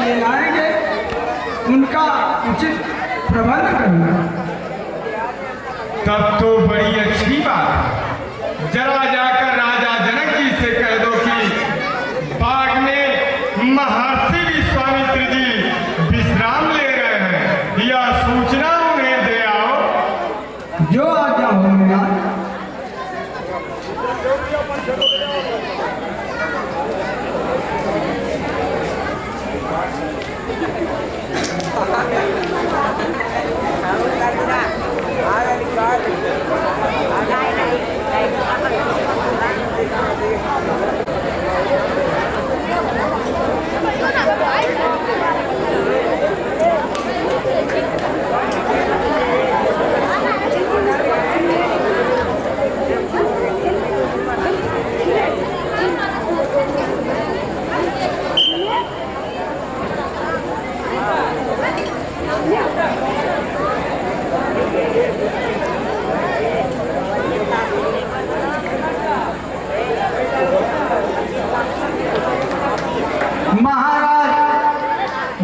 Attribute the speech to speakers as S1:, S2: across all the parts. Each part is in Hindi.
S1: लिए आएंगे उनका उचित प्रबंध करना।
S2: तब तो बड़ी अच्छी बात। जरा जाकर राजा जनक जी से कह दो कि बाग में महर्षि विश्वामित्र जी विश्राम ले रहे हैं, यह सूचना उन्हें दे आओ।
S1: जो आज्ञा हो मेरा।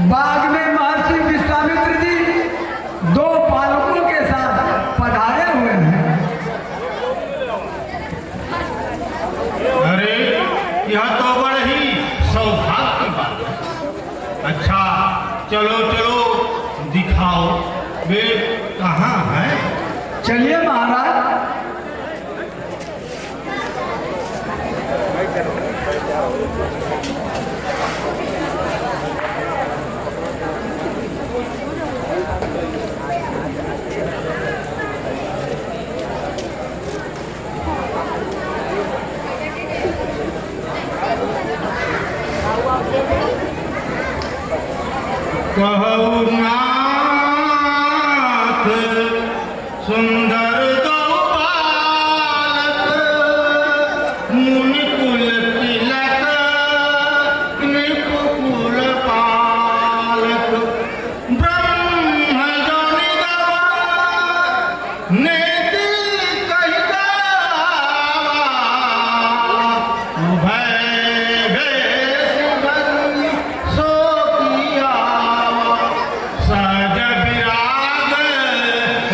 S1: बाग में महर्षि विश्वामित्र जी 2 पालकों के साथ पधारे हुए हैं।
S3: अरे यह तो बड़े ही सौभाग्य की बात है। अच्छा चलो चलो दिखाओ वे कहाँ हैं।
S1: चलिए महाराज।
S3: कहु नाथ सुंदर दो बालक, मुनिकुल तिलक नृपकुल पालक, ब्रह्म जनि नेति कहि गावा, उभय भेष धरि सो किया, सहज विराग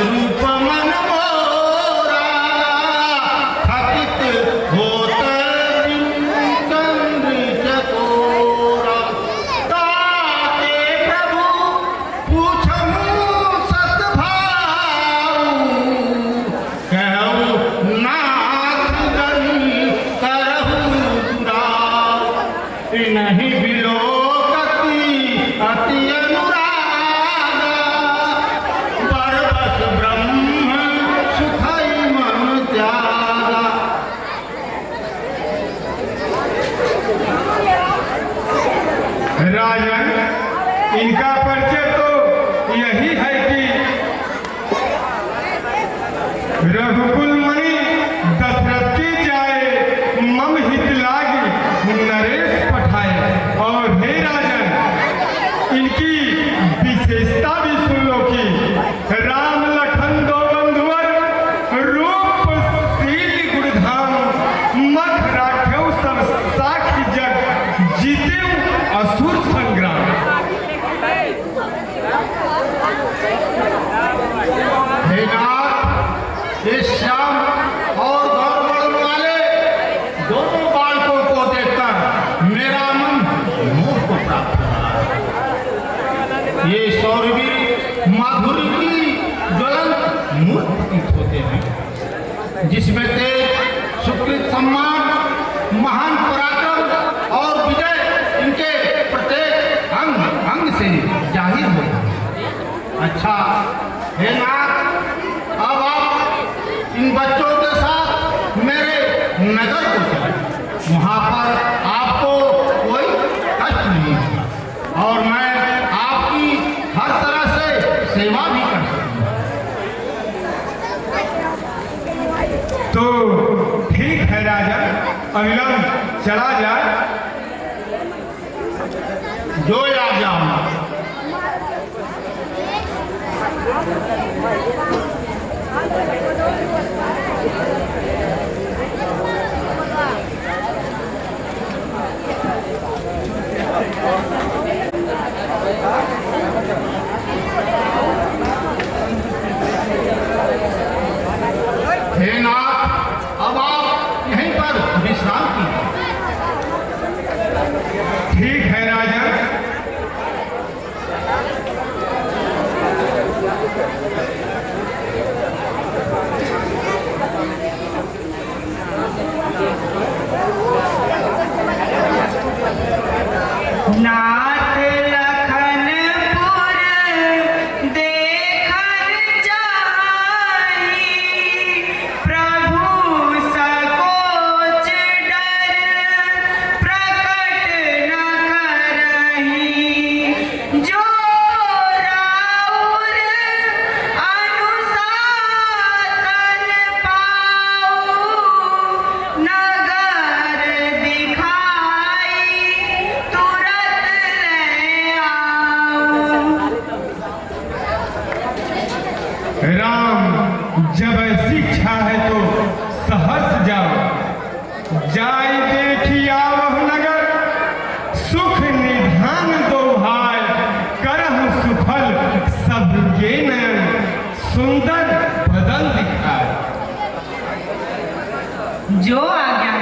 S3: रूप मन मोरा, थकित होत चंद्र चकोरा, ताते प्रभु पूछहु सत भाऊ, कहु नाथ गनि करहु दुराऊ, नहीं बिलोकति अति अनुरागा, बरबस ब्रह्म सुखई मन त्यागा।
S2: राजन, इनका परिचय तो यही है कि रघुकुल मणि दशरथ की जाए, मम हित लागी नरेश पठाए। और हे राजन, इनकी विशेषता भी सुन लो कि राम लखन दो बंधुवर, रूप शील गुणधाम, मत राख्यौ सब साखी जग, जीते असुर संग्राम।
S3: हे नाथ, इस श्याम और गौरवर्ण वाले दोनों बालकों को देखकर मेरा मन मोह को प्राप्त हुआ। ये सौरवीर माधुरी की ज्वलंत मूर्त प्रतीत होते हैं, जिसमें तेज सुकृत सम्मान महान पराक्रम और विजय इनके प्रत्येक अंग अंग से जाहिर हो। अच्छा हे नाथ, अब आप इन बच्चों के साथ मेरे नगर को चलें, वहाँ पर आपको कोई कष्ट नहीं होगा और मैं आपकी हर तरह से सेवा भी कर सकूँगा।
S2: तो ठीक है राजा, अविलंब चला जाए।
S3: जो आ जाऊँगा।
S2: ठीक है राजन।
S4: नाथ लखनपुर देखन जाई, प्रभु सकोच डर प्रकट न करहीं। जो राउर अनुशासन पाऊ, नगर दिखाई तुरत ले आऊं।
S2: राम, जब ऐसी इच्छा है तो सहर्ष जाओ। जाय देखिया वह नगर, सुख निधान दो भाई। करहु सुफल सब के नयन, सुंदर बदन दिखाए।
S4: जो आज्ञा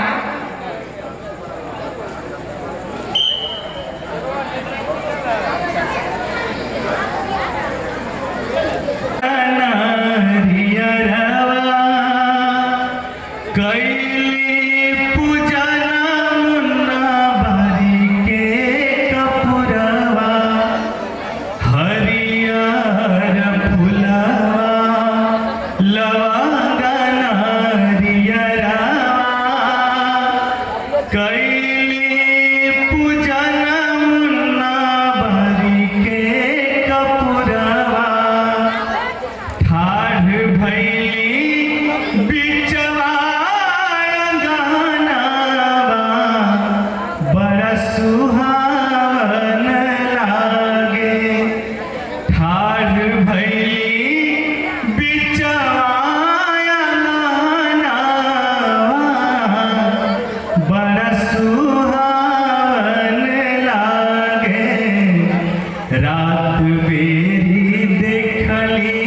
S5: रात बेरी देखली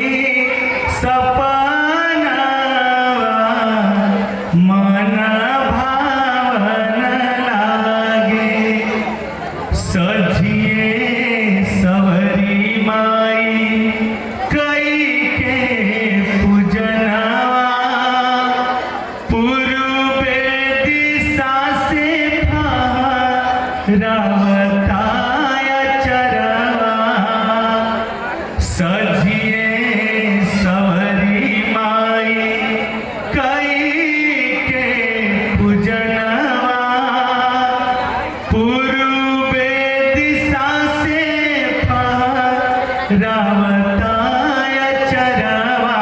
S5: सपना, मन भावन लागे। सजिए सवरी माई कई के पूजनवा, पूर्वे दिशा से फहरावताया चरवा। सजिए सवरी माई कई के पूजनवा, पूर्वे दिशा से फहरावताया चरवा।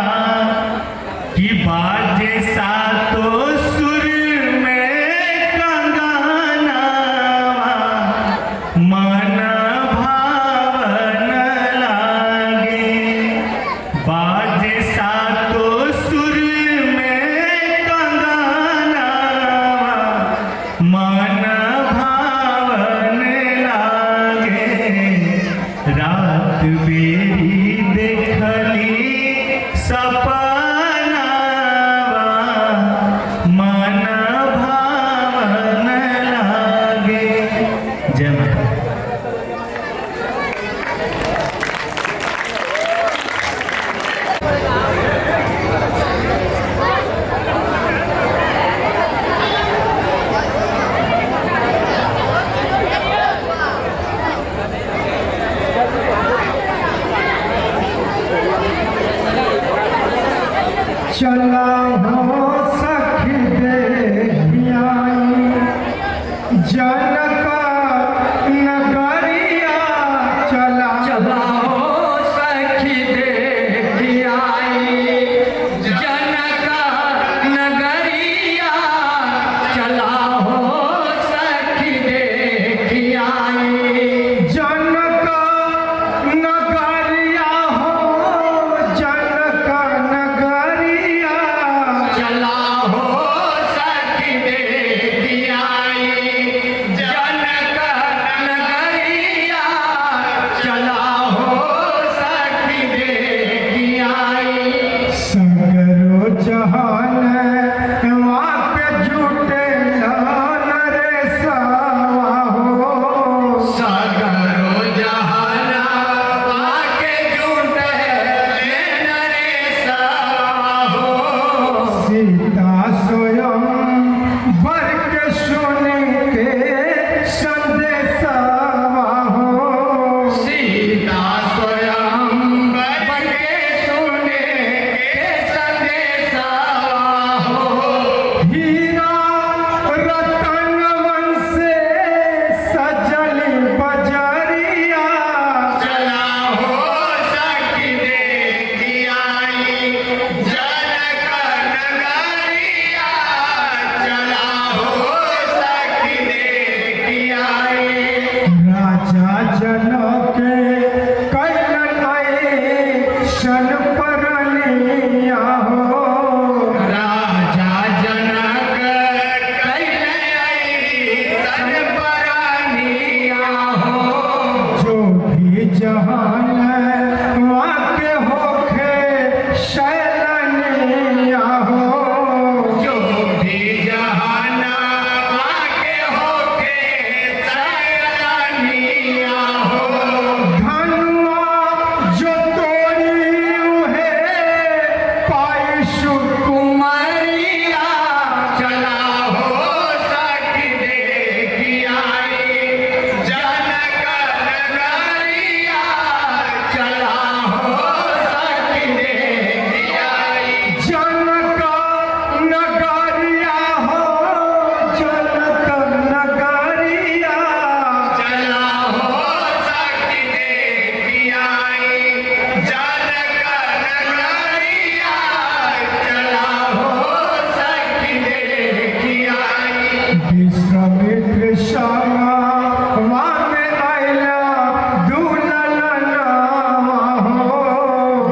S5: कि बाजे सातो सुर में कंगनवा, मन भावन लागे। बाजे सातो सुर में कंगनवा, मन भावन लागे। रात बेरी
S1: राजन के कैलन शन परनिया हो
S3: राजा जनक सन परानिया हो
S1: जो भी जहान वाके होखे शैलनिया हो
S3: जो भी जहाना वाके होके सैलानिया हो
S1: धनुआ जो तोड़ी उहे पाई
S3: कुमारिया चला हो सखी देखी आई जनक नगरिया चला हो सखी देखी आई
S1: जनक नगरिया हो जनक नगरिया
S3: चला हो सखी देखी आई जनक नगरिया चला हो सखी देखी आई
S1: विश्वामित्र श्यामा वामे आइला दुललनामा हो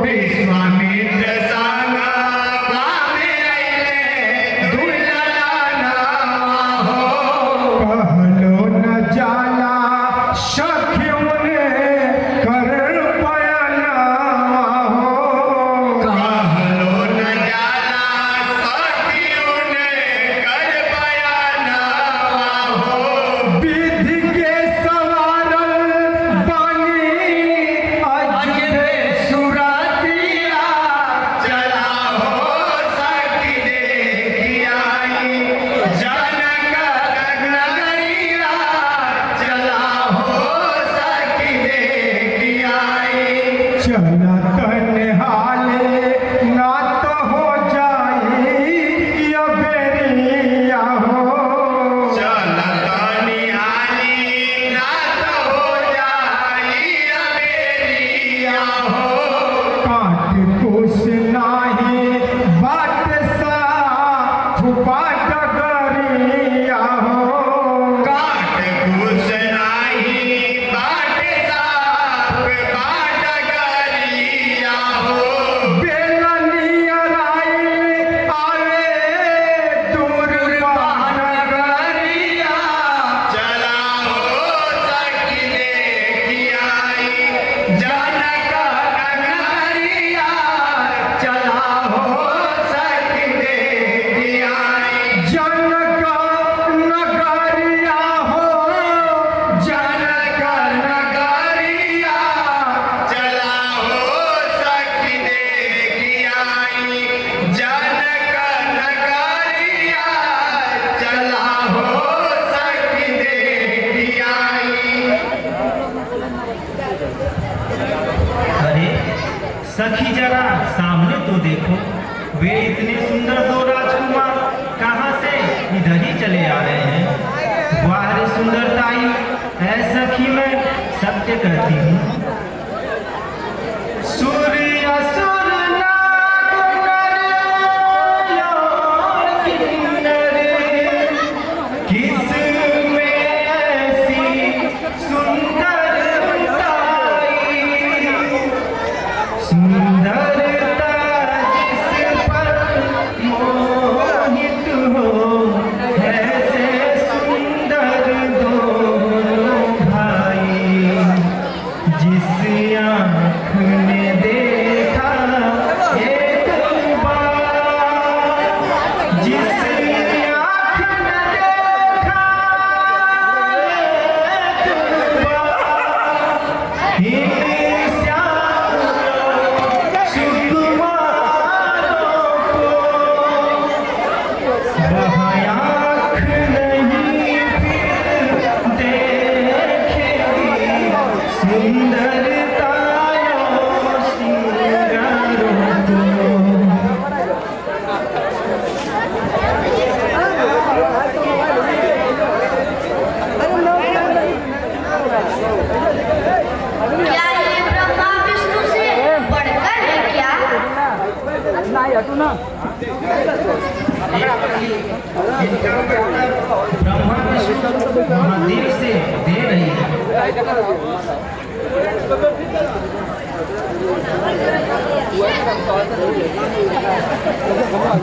S3: विश्वामित्र संगा वामे आइले दुललनामा हो
S1: कहलो न जाला सखियों ने कर पयनामा हो
S3: कहलो न जाला सखियों ने कर बयानामा हो
S1: विधि के सवारल बानी अजबे
S3: सुरतिया चला हो सखी देखी आई जनक नगरिया चला हो सखी देखी आई
S1: चला तन्हाले ना तो हो जाई या बेरिया हो
S3: चलता निहाली नात हो जाई अबेरिया हो
S1: काट कुछ नाही बाट सा फुपा डगरिया हो
S3: काट कुछ नाही बाट साफ बाट गरिया हो
S1: बेलनिया राइल आवे दूर
S3: नगरिया चला हो सखी देखी आई जनक नगरिया चला हो सखी देखी आई
S1: जनक नगरिया हो
S3: जनक नगरिया चला हो सखी देखी आई जनक नगरिया चला हो सखी देखी आई
S5: अरे सखी जरा सामने तो देखो, वे इतने सुंदर दो राजकुमार कहाँ से इधर ही चले आ रहे हैं। वाह रे सुंदरताई, ऐ सखी मैं सत्य कहती हूँ। सूर्य असुर नाग नर और किन्नर, किस में ऐसी सुंदरताई, सुंदरता जिस पर मोहित हो, ऐसे सुंदर दोनों भाई, जिस आँख ने देखा एक बार, जिस आँख ने देखा एक बार, इन श्याम सुकुमारों को वह आँख नहीं फिर देखेगी, सुंदरताओं श्रृंगारों को।
S6: क्या ये ब्रह्मा विष्णु से बढ़कर है क्या?
S5: ब्रह्मा विष्णु महादेव से दे रही है।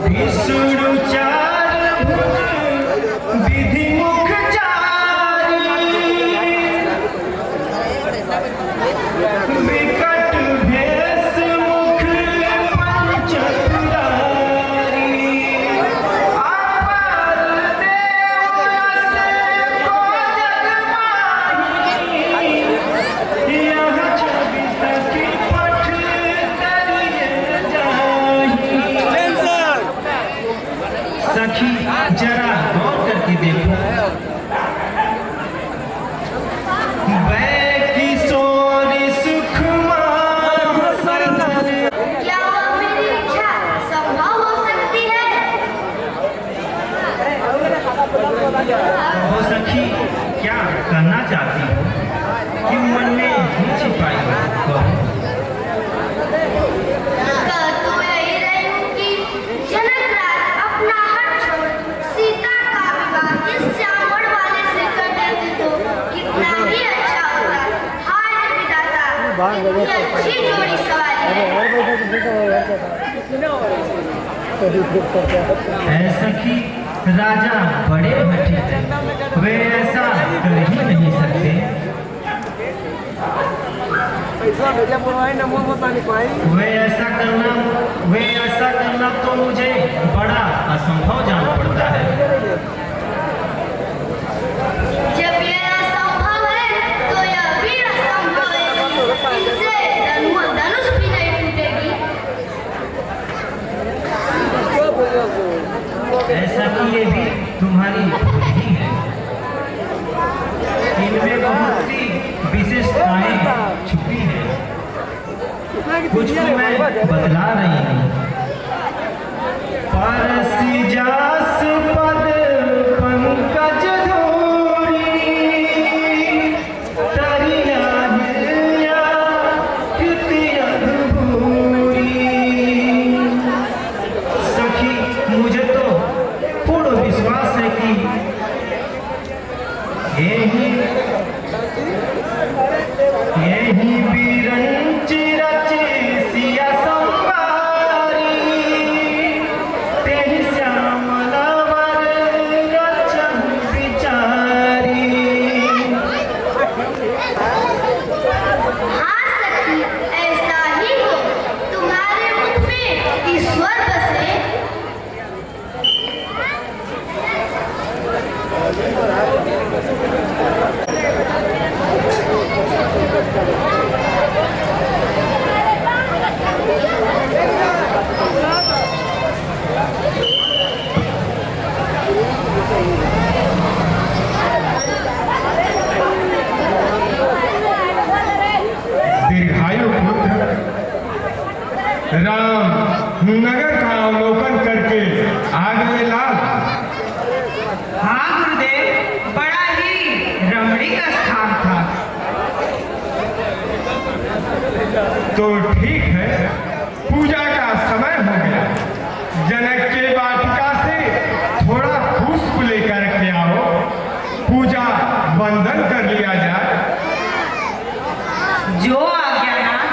S5: विष्णु चार भुज विधि मुख चारी, विकट भेष मुख पंचपुरारी, अपर देव यश को जग माही, यह छवि सखी पठ करिए जाही। सखी जरा गौर करके देखो, वै किशोरी सुखमान सरल।
S6: क्या वह मेरी इच्छा संभव हो सकती है?
S5: हो सखी, क्या करना चाहती हो? क्यों मन में नहीं छिपाई हो? कहो।
S6: कह तो यही रही हूं कि जनक राज अपना हट छोड़ सीता का विवाह इस श्यामल वाले से कर देते तो कितना ही अच्छा होता। हाय विधाता, कितनी अच्छी जोड़ी सवारी है।
S5: ऐ सखी, राजा बड़े हठी हैं, वे ऐसा कर ही नहीं सकते। वे ऐसा करना तो मुझे बड़ा असंभव जान पड़ता है।
S6: जब यह असंभव है तो यह भी असंभव है। इनसे धनुष भी नहीं टूटेगी।
S5: ऐसा कि ये भी तुम्हारी भूल ही है। इनमें बहुत सी विशेषताएं छुपी हैं, कुछ को मैं बतला रही हूँ। परसी जास पद पंकज धूरी, तरिया हिल्या कृति अधूरी। सखी, मुझे तो पूर्ण विश्वास है कि यही बीरंच रच सिया संवारी, तेहि श्यामल वर रचन विचारी।
S6: हाँ सखी, ऐसा ही हो। तुम्हारे मुख में ईश्वर बसे।
S2: दीर्घायु पुत्र राम नगर का अवलोकन करके आ गए लाल।
S4: हाँ गुरुदेव, बड़ा ही रमणीक स्थान था।
S2: तो ठीक है, पूजा का समय हो गया। जनक के वाटिका से थोड़ा पुष्प लेकर के आओ, पूजा बंधन कर लिया जाए।
S4: जो आज्ञानाथ।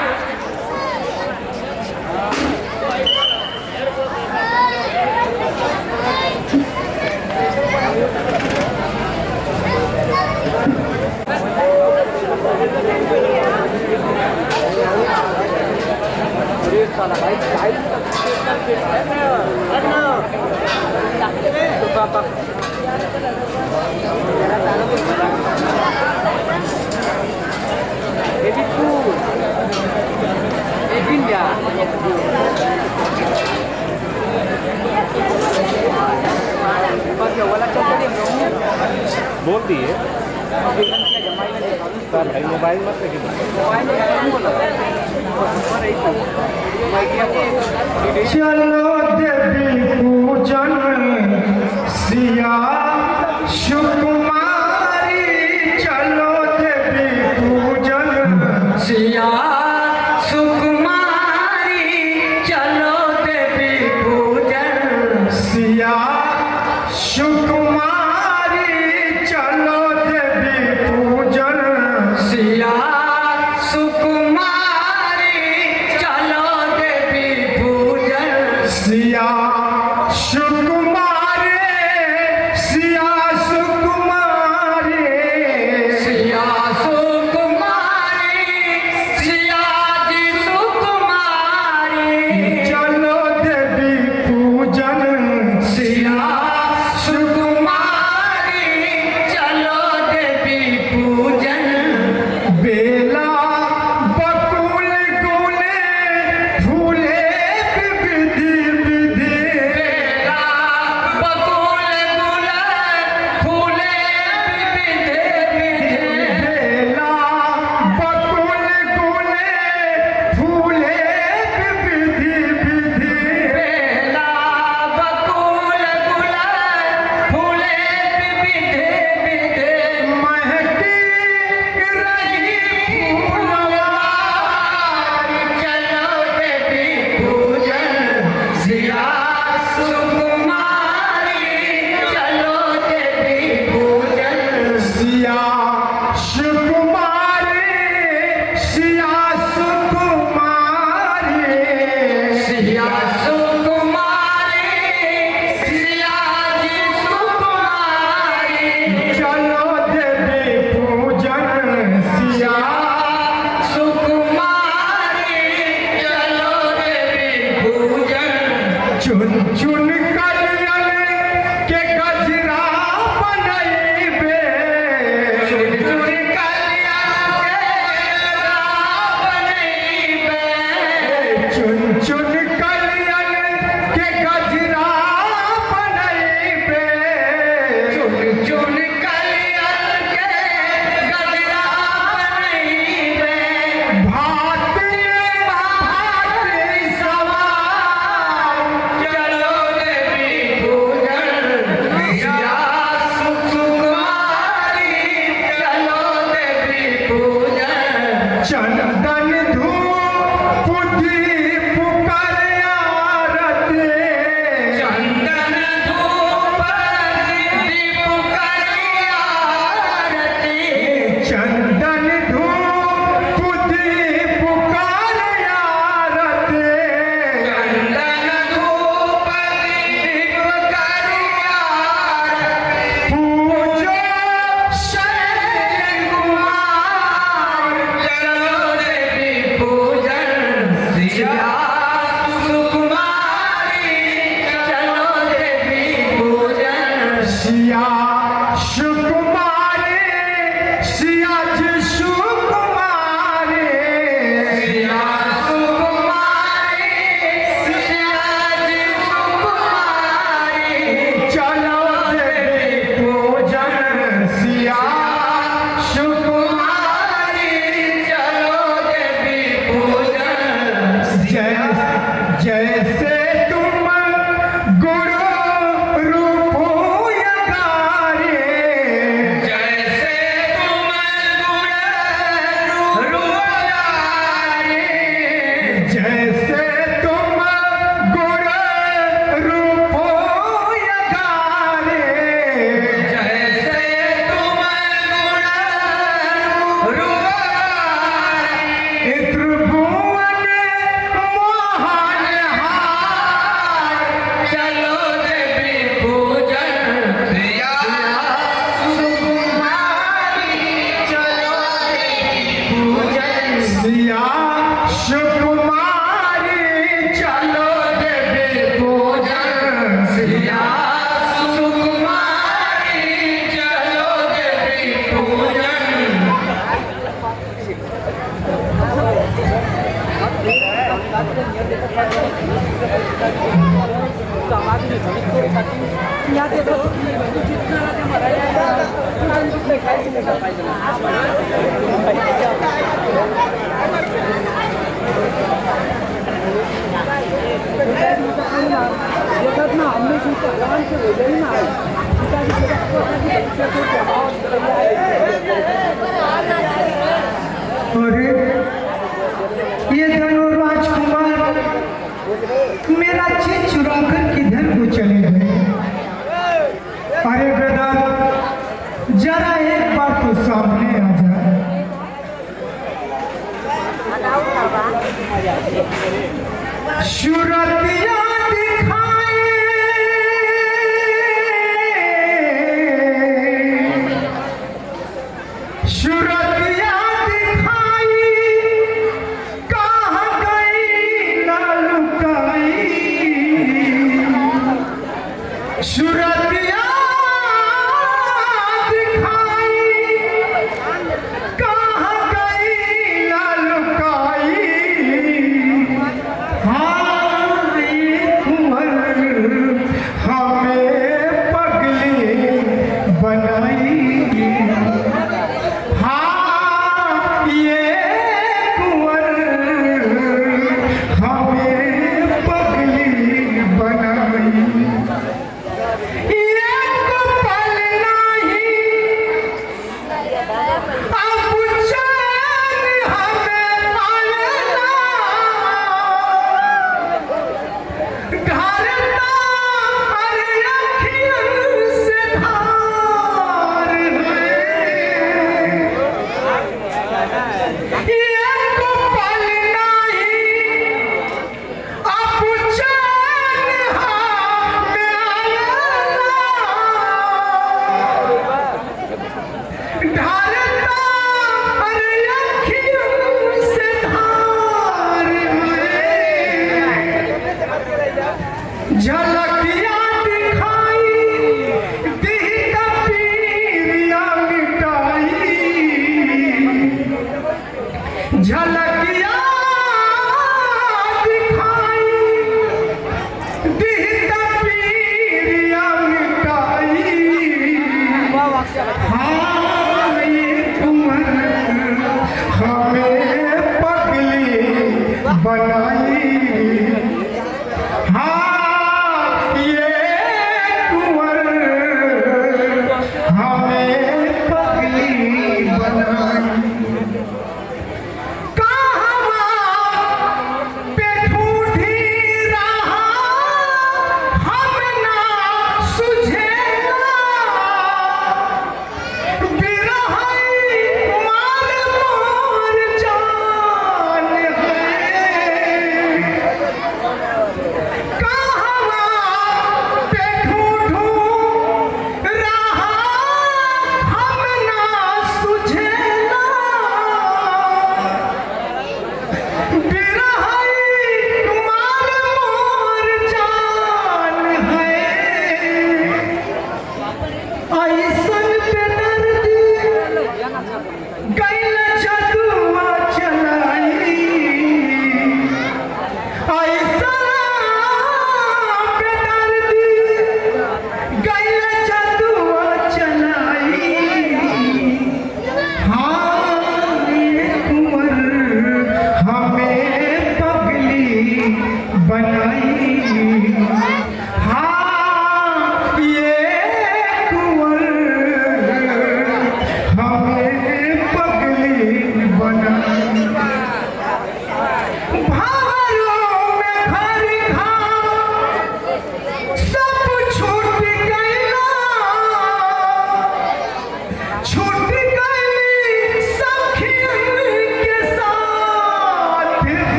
S7: बोलती है भाई मोबाइल मत
S1: चलो देवी पूजन सिया सुकुमारी, चलो देवी पूजन सिया सुकुमारी, चलो देवी पूजन सिया सुकुमारी, चलो देवी पूजन अरे ये दोनों राजकुमार मेरा चीज चुरा कर किधर को चले गए? अरे बेटा जरा एक बार तो सामने आ जा। सूरतिया दिखाए सूरतिया सूरतिया दिखाई कहाँ गई ना लुकाई। हाँ ये कुंवर हमें पगली बनाई। हाँ ये कुंवर हमें पगली बनाई। झलकिया दिखाई दीदा पीरिया मिटाई। झलकिया दिखाई दीदा पीरिया मिटाई। हाँ ये कुंवर हमें पगली बनाई। हमें पगली बनाई।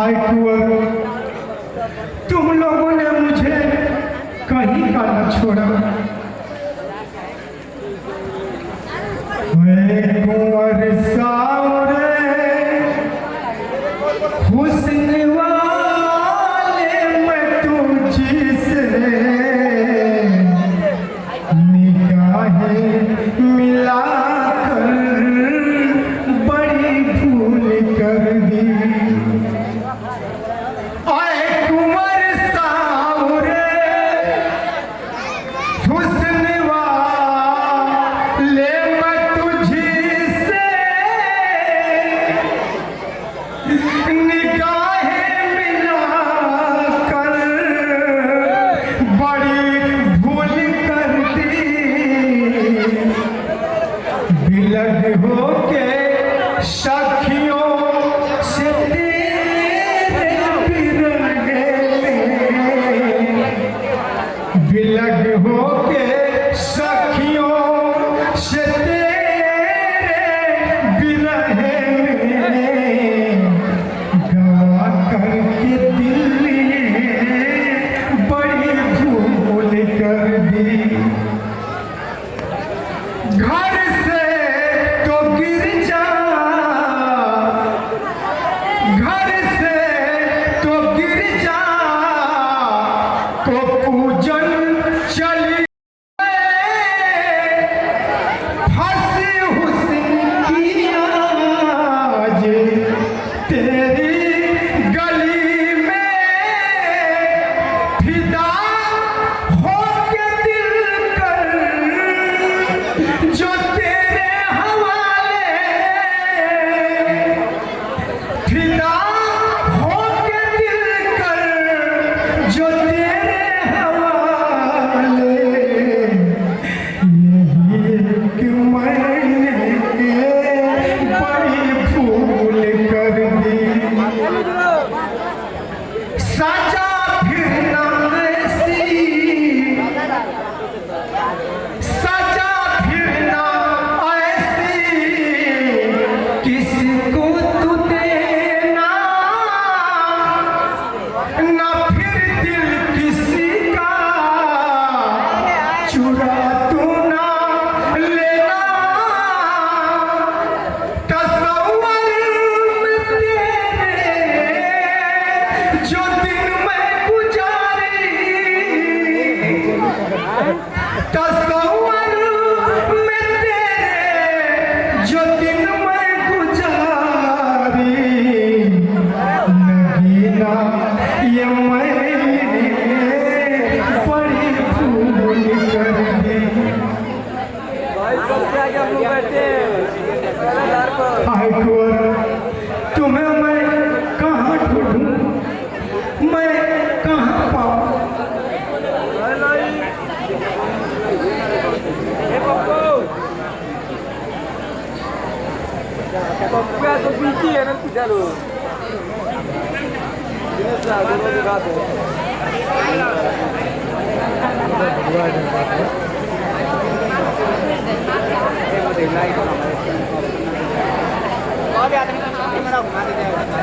S1: हाय कुंवर, तुम लोगों ने मुझे कहीं का न छोड़ा। मैं कुंवर सावरे हुस्न वाले मैं तुझसे निगाहें मिलाकर बड़ी भूल कर दी। आए कुंवर सावरे हुस्न वाले मैं तुझसे निगाहें मिलाकर बड़ी भूल कर दी। बिलग होके सखियों से तेरे बिरहे में, बिलग होके सखियों से तेरे बिरहे में, गवा करके दिल में बड़ी भूल कर दी। घर से तो गिर जा, घर से तो गिर जा को पूजन चली फंसी हुस्न की आज तेरी गली में, फिदा होके दिल कर जो तेरे हवाले, फिदा होके दिल कर जो तेरे हवाले। यही एक मैंने बड़ी भूल कर दी। सजा फिरना ऐसी, सजा फिरना ऐसी किसको तू देना, ना फिर दिल किसी का चुरा तू ना लेना। तसव्वुर में तेरे जो दिन मैं गुजारी, तसव्वुर में तेरे जो दिन मैं गुजारी, नगीना ये मैंने बड़ी भूल कर दी। हाय कुंवर, तुम्हें मैं कहाँ ढूंढूं, मैं कहाँ पाऊं।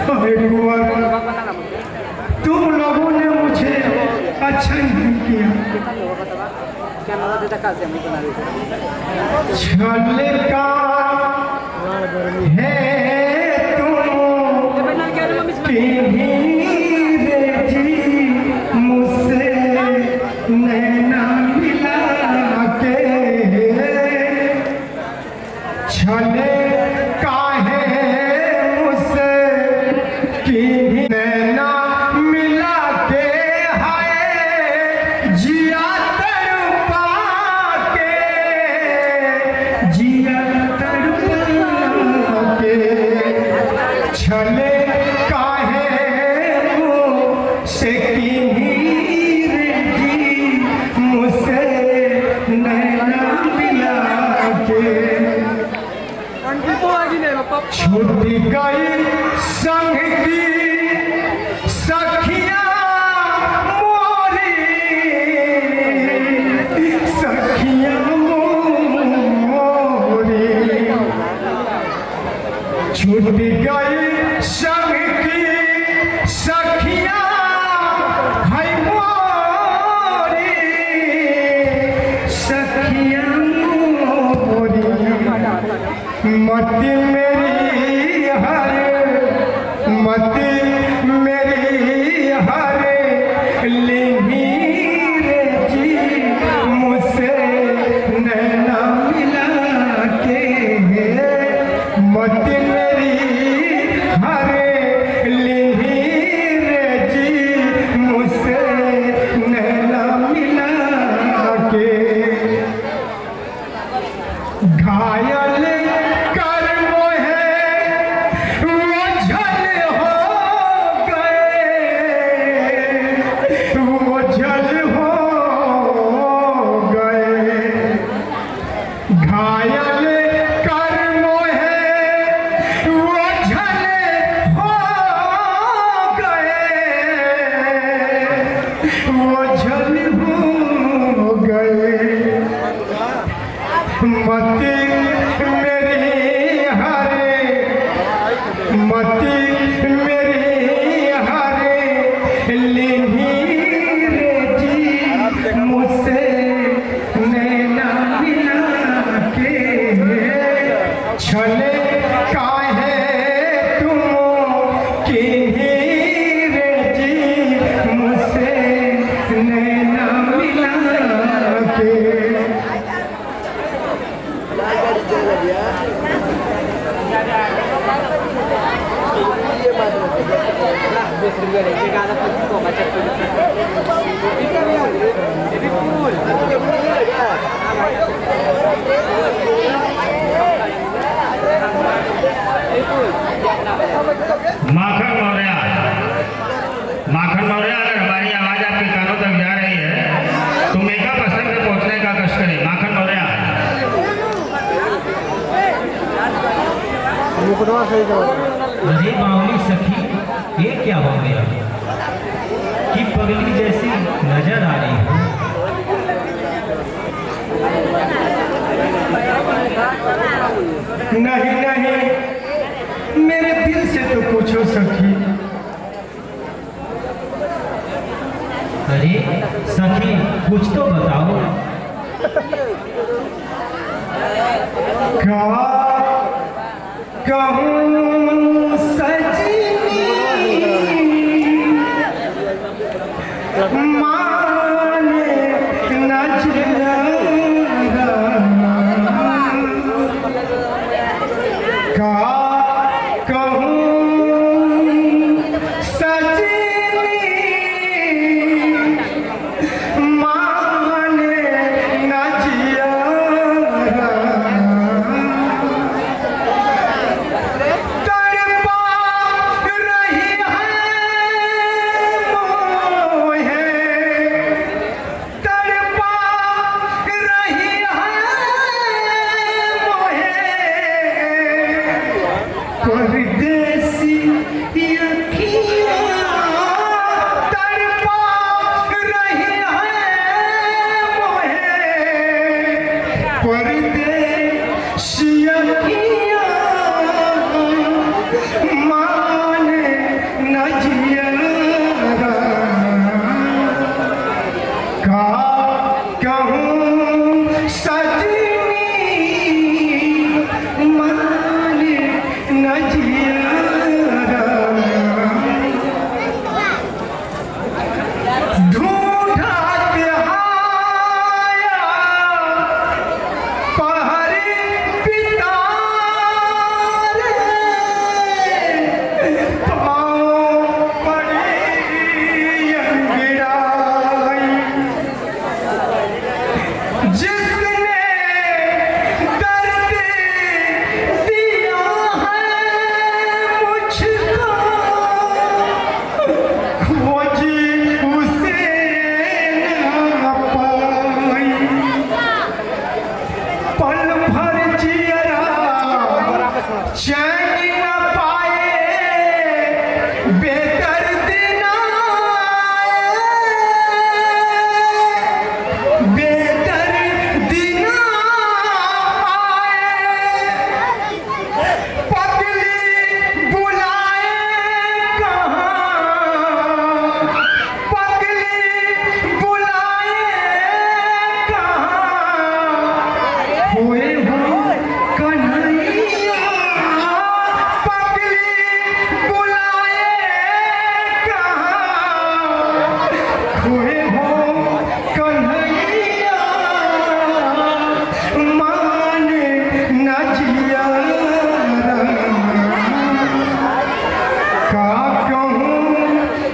S1: हाय कुंवर, तुम लोगों ने मुझे अच्छा नहीं किया। छल का है तुम किन्हीं रे जी, मुझसे नैना मिला के। छले काहे मुझसे किन्हीं नैना मिला के, हाय जिया तड़पा के, जिया तड़पा के। छले काहे मुझसे किन्हीं रे जी, मुझसे नैना मिला के। छूट गई संग की सखिया मोरी, सखिया मोरी। छूट गई संग की मती मेरी हर मती मेरी हर लिही रे जी मुझसे नैना मिला के मती मेरी हर लिही रे जी मुझसे नैना मिला के घायल कर मोहे वो झल हो गए वो झल हो गए घायल कर मोहे वो झल हो गए वो झल हो गए मती मेरी हरे मती मेरी हरे लिही रे जी मुझसे नैना मिला के छले काहे तुम किही रे जी मुझसे नैना मिला के
S5: माखन मौर्य अगर हमारी आवाज आपके कानों तक जा रही है तो मेकअप स्थल पे पहुंचने का कष्ट करें। माखन मौर्य अरे बावली सखी, ये क्या हो गया कि पगली जैसी नजर आ रही हो?
S1: नहीं नहीं, मेरे दिल से तो पूछो सखी।
S5: अरे सखी, कुछ तो बताओ।
S1: क्या कहूँ सजनी माने न जिया क्या कहूँ सजनी माने न जिया तड़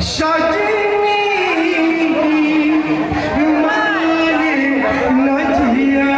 S1: सजनी मारे नजिया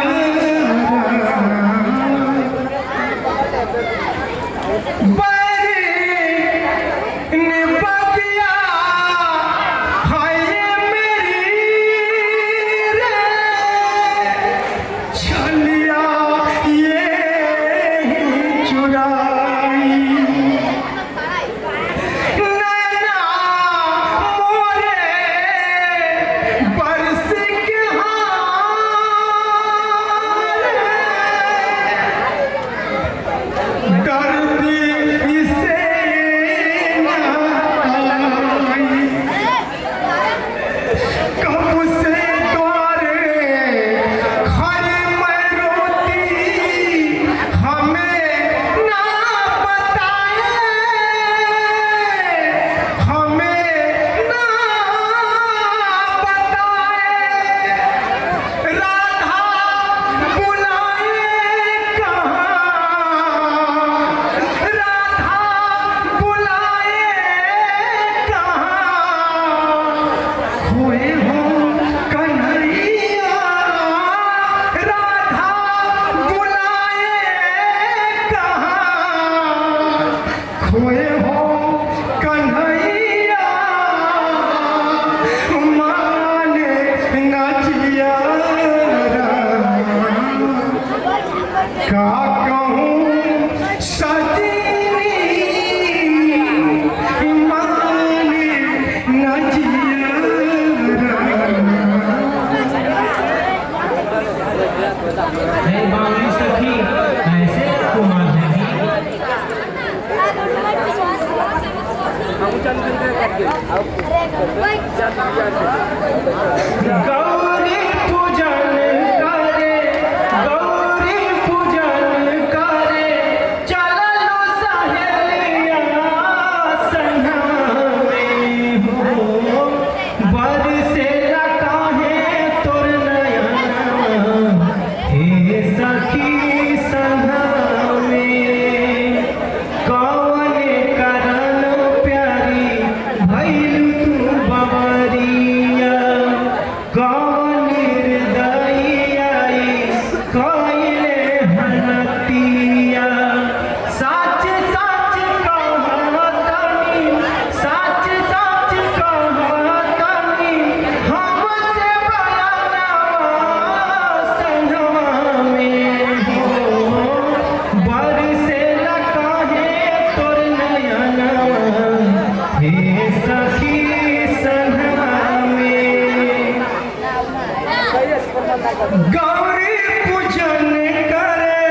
S5: बावली सखी ऐसे कुमार गौरी पूजन करे, गौरी पूजन करे, चलो सहेलिया संगम में हो, बरसे काहे तोर नयन हे सखी संगम में, कौन करन प्यारी भइल तू बवरिया, कौन हृदय कइले हनतिया, सच सच कहतनी, सच सच कहतनी, हमसे बयाना संगवा में हो, बरसे काहे तोर नयनवा हे सखी संगवा में।
S1: गौरी पूजन करे,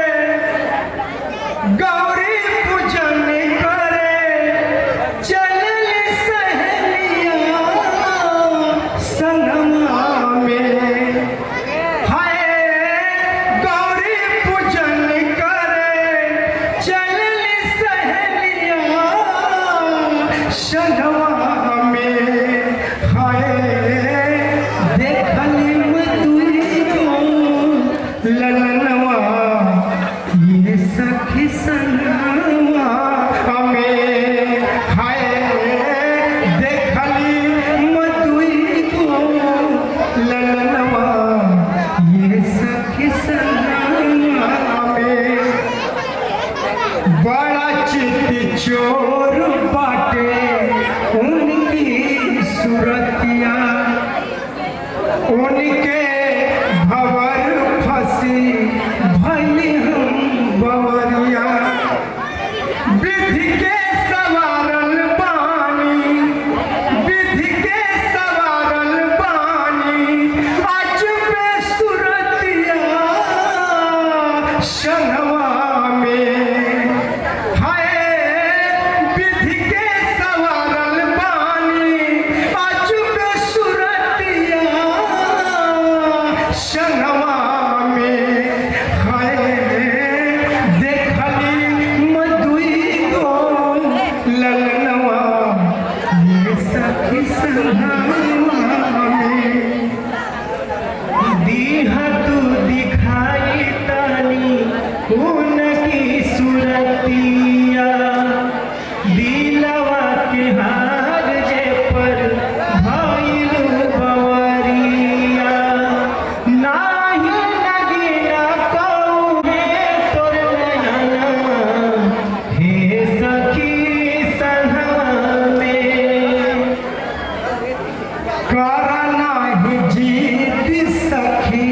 S1: गौरी पूजन करे, चल सहेलिया सनमा में, हाय गौरी पूजन करे, चल सहेलिया सनमा में, हाय देखली ललनवा ये सखी सनवा हमें, हाय देखली मधुई को ललनवा ये सखी सनवा हमें, बड़ा चित चोर बाटे उनकी सूरतिया, उनके भवर फंसी भली हम बवरिया, विधि के सवारल बानी, विधि के सवारल बानी, आज पे सुरतिया शनवा में, हाय विधि के सवारल बानी, आज पे सुरतिया शनवा में, हाय देखली मधुई को ललनवा ये सखी संगवा में,
S5: दीह तू दिखाई तानी उनकी सूरतिया, दिलवा के हार जे पर
S1: करना ही जीत सखी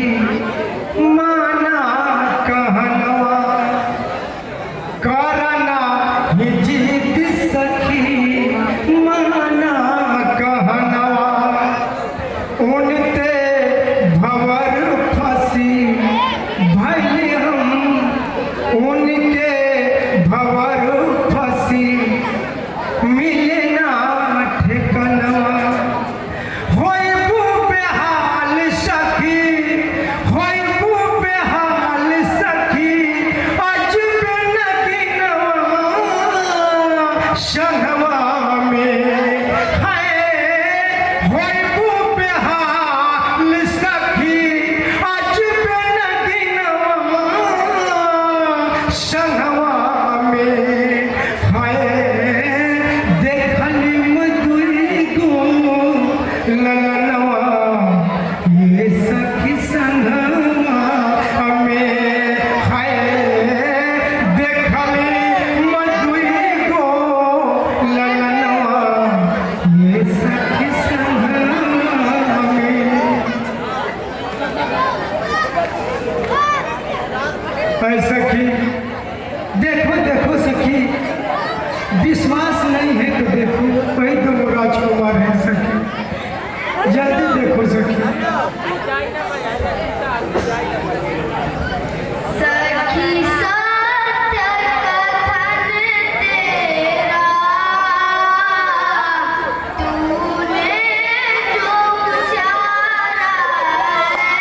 S1: माना कहनवा, करना ही जीत सखी माना कहनवा, उनते भवर फंसी भले हम, उनके भवर फंसी मिले ना ठिकनवा, होइबू बेहाल सखी, होइबू बेहाल सखी, अजब नदीनवा संगवा में है, होइबू बेहाल सखी, अजब नदीनवा संगवा में है, देखली मधुरी गो ललनवा, ये सखी संगवा में है, देखली मधुरी गो ललनवा, ये सखी संगवा में। ऐ सखी देखो देखो सखी, विश्वास नहीं है तो देखो, वही दोनों राजकुमार हैं सखी, जल्दी देखो सखी।
S6: सखी सत्य कथन तेरा, तूने जो उचारा है,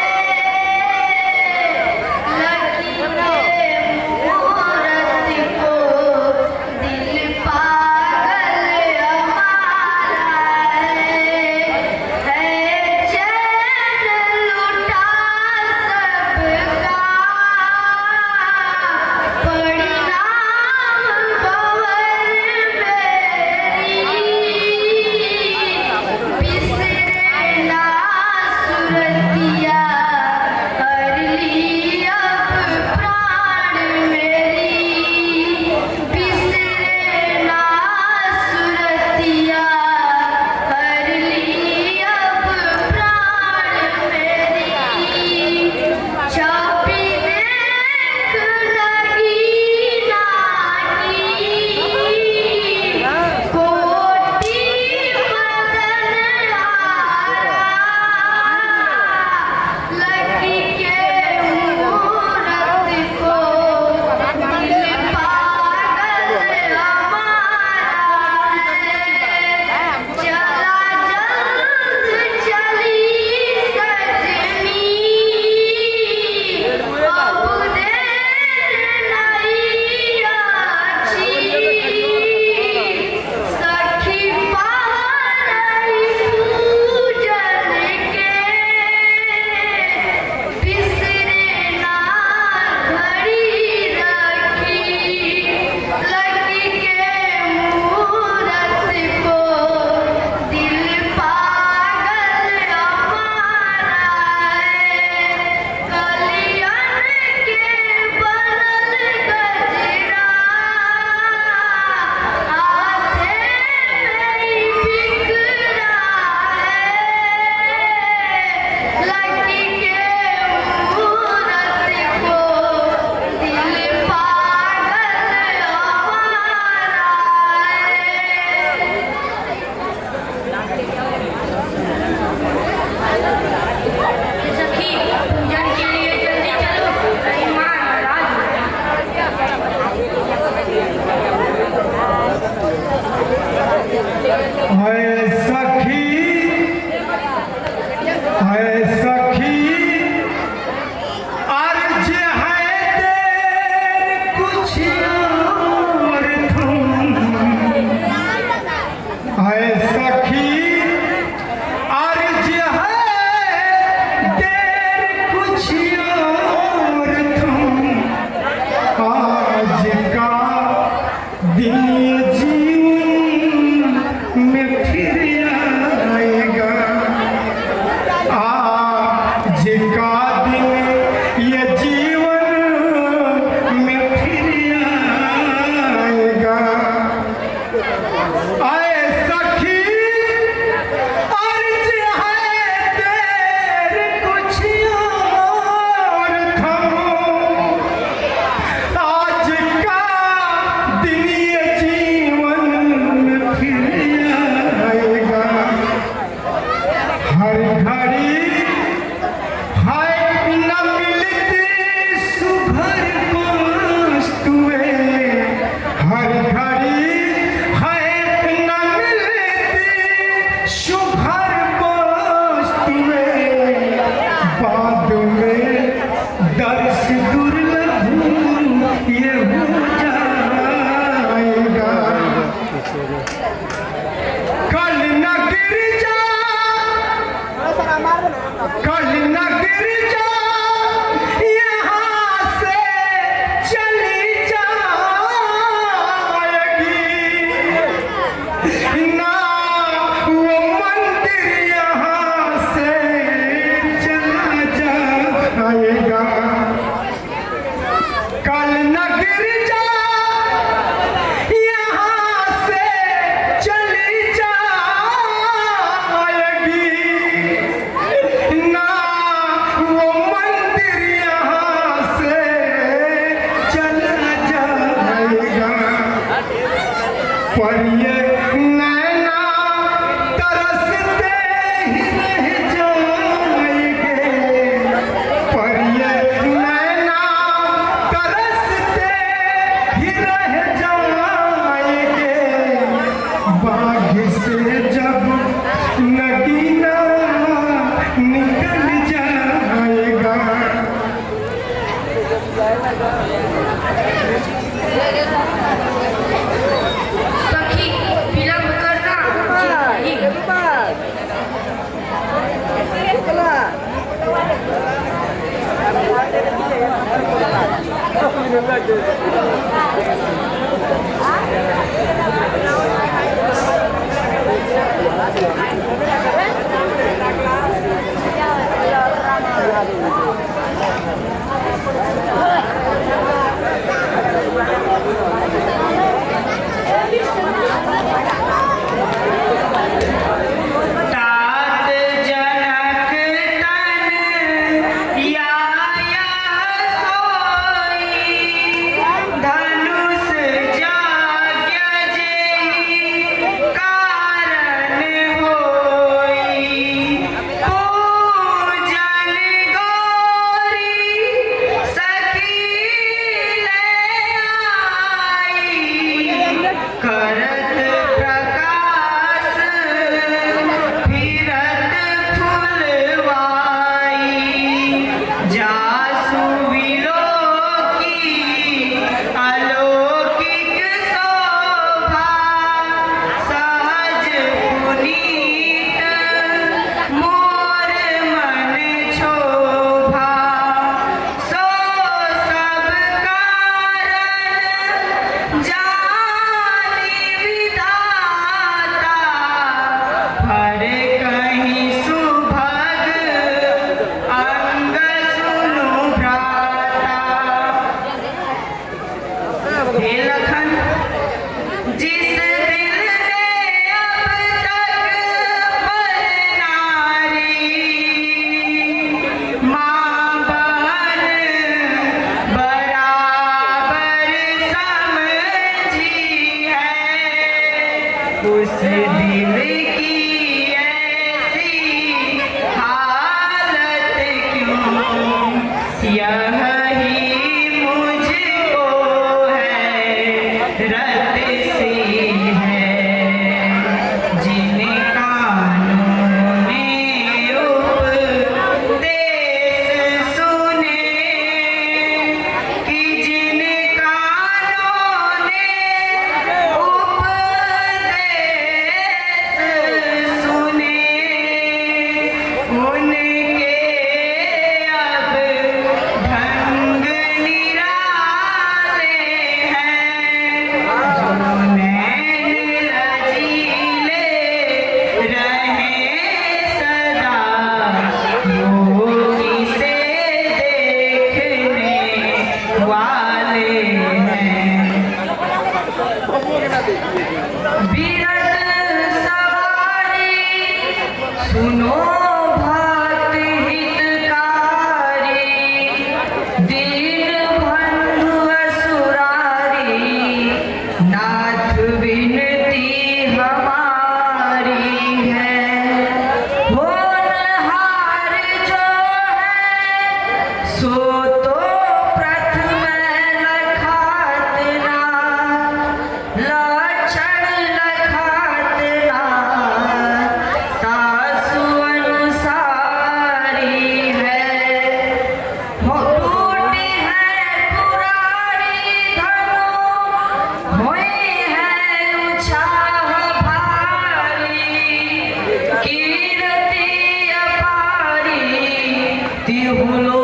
S6: लकी के मूरत को दिल पागल हमारा है चैन लुटा सबका, परिणाम भंवर मेरी, बिसरे ना सुरतिया, हर ली अब प्राण मेरी, बिसरे ना सुरतिया, हर ली अब प्राण मेरी, छापी देख लगी नाटी, कोटि बदन हारा, लकी के मूरत को दिल पागल हमारा है, चला जल्द चली सजनी, अब देर नहीं आची, सखी पारई पूजन के, बिसरे ना घड़ी रखी, लकी के मूरत को दिल पागल हमारा है, कलियन के बनल गजरा, हाथे में बिखरा है, लकी के मूरत को दिल पागल हमारा है। सखी पूजन के लिए जल्दी चलो, मेहमान नाराज हो
S1: है सखी, है सखी, अर्ज है तेरे कुछ और तुम, है सखी, अर्ज है हर घड़ी हाय न मिलती सुभर वस्तुएं, हर घड़ी हाय न मिलती सुभर वस्तुएं, बाद में दर्श दुर्लभ ये हो जाएगा। कल न गिर जा, कल न गिर जा, यहाँ से चली जाएगी ना, वो मंदिर यहाँ से चला जाएगा। कल न गिर जा, यहाँ से चली जाएगी ना, वो मंदिर यहाँ से चला जाएगा। पर ये नैना तरसते ही रह जाएंगे, पर ये नैना तरसते ही रह जाएंगे। बाग से जब नगीना निकल जाएगा।
S6: सखी विलंब करना उचित
S4: तात जनक तन या सोई, धनुष जाग्य जेहि कारण होई। पूजन गौरी सखी ले आई, करत प्रकाश फिरत फुलवाई। जासु विलोकी अलौकिक शोभा, सहज पुनीत मोर मन क्षोभा। सो सब कारण जानी विधाता, हर कहीं सुभग अंग सुनु भ्राता। हे लखन, जिस दिल ने अब तक पर नारी, माँ बहन बराबर समझी है, उस दिल की ऐसी हालत क्यों, यह ही मुझको है रत सी है। जिन कानों ने उपदेश सुने, कि जिन कानों ने उपदेश सुने, उनके अब ढंग निराले हैं। जो नैन लचीले रहे सदा, वो किसे देखने वाले हैं। विरत सवारी सुनो भात हितकारी, दीन बंधु असुरारी, नाथ विनती हमारी है। हो न कीर्ति अपारी तिहुलो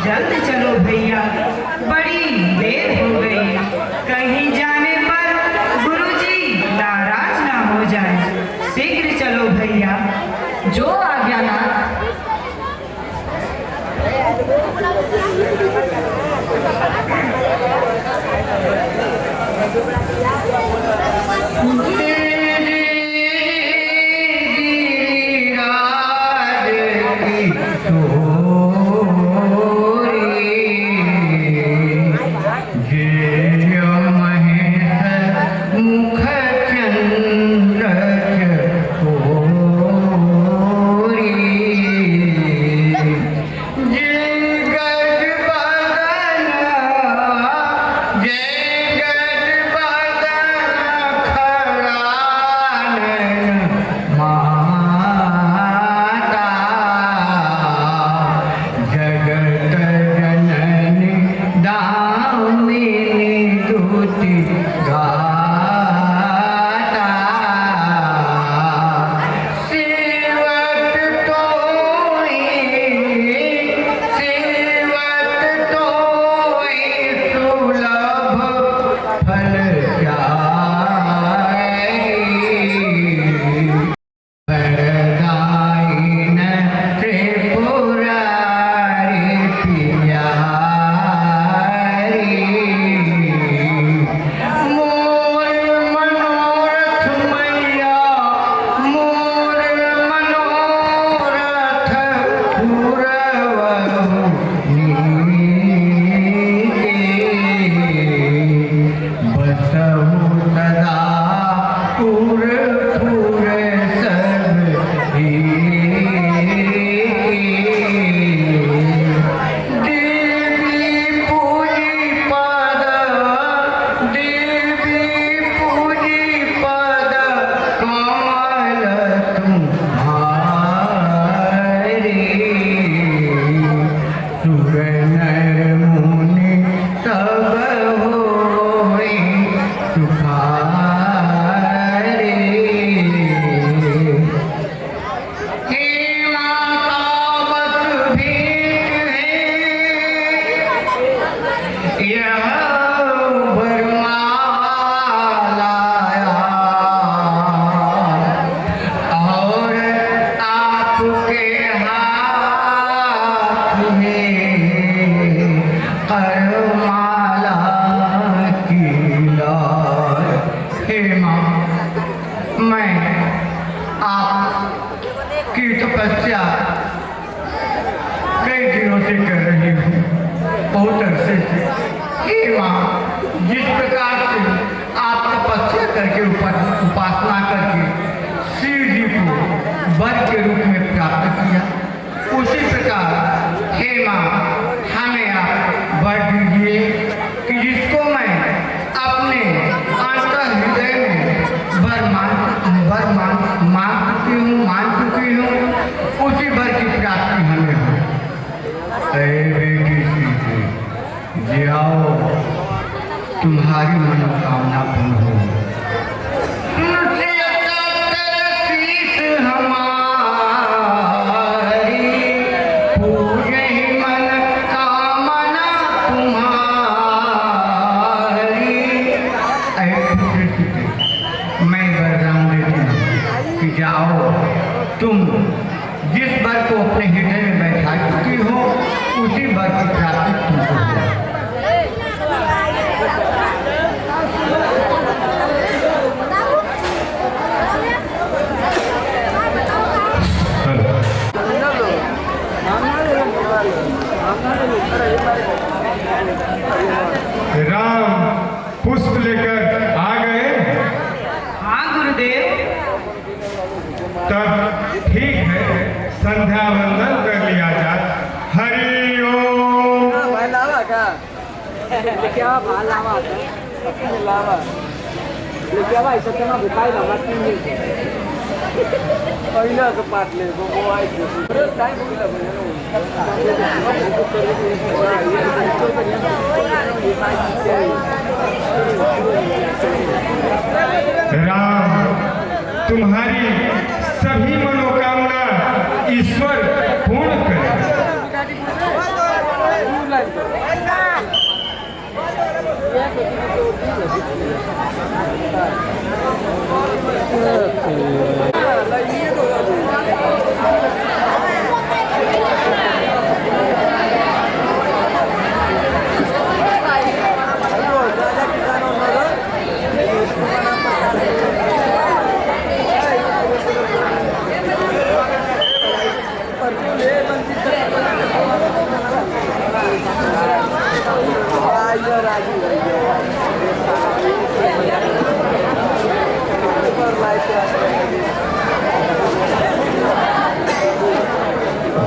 S1: जल्द चलो भैया, बड़ी देर हो गई। कहीं जाने पर गुरुजी नाराज ना हो जाए। शीघ्र चलो भैया।
S4: जो आज्ञानाथ।
S3: जिस प्रकार से आप तपस्या करके उपासना करके शिव जी को वर के रूप में प्राप्त किया, उसी प्रकार हे माँ हमें आप वर दीजिए कि जिसको मैं अपने अंतर हृदय में मान चुकी हूँ उसी वर की प्राप्ति हमें हो। जाओ तुम्हारी मनोकामना पूर्ण हो। हमारी पूरे मन कामना तुम्हारी। मैं वरदान देती हूँ कि जाओ तुम जिस वर को अपने हृदय में बैठा चुकी हो उसी वर की प्राप्ति तुमको हो।
S2: राम पुष्प लेकर आ गए।
S1: हाँ गुरुदेव।
S2: तब ठीक है, संध्या वंदन कर लिया जाए।
S7: क्या भाई लावा लावा क्या भाई सत्यमा बुखाई लावा तीन दिन पहिला तो पार्ट ले वो आई टाइम हो गया
S2: राम, तुम्हारी सभी मनोकामना ईश्वर पूर्ण करे।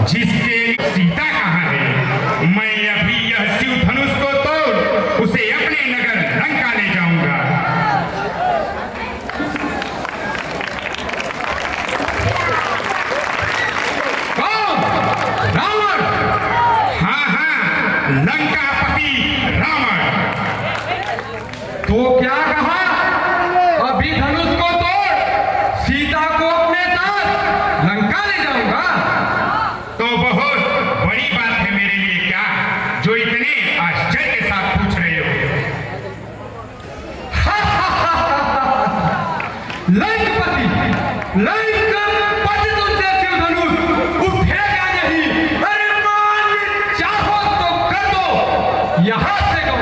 S2: जिसके सीता कहाँ है, मैं अभी यह शिव धनुष को तोड़ उसे अपने नगर लंका ले जाऊंगा। कौन? रावण? हाँ हाँ, लंकापति रावण। तो क्या कहा? अभी धनुष को तोड़ सीता को अपने साथ लंका ले जाऊंगा। तो बहुत बड़ी बात है मेरे लिए क्या, जो इतने आश्चर्य के साथ पूछ रहे हो। लंकापति, लंकापति तुमसे शिव धनुष उठेगा नहीं। अरे मान चाहो तो कर दो, यहां से गो।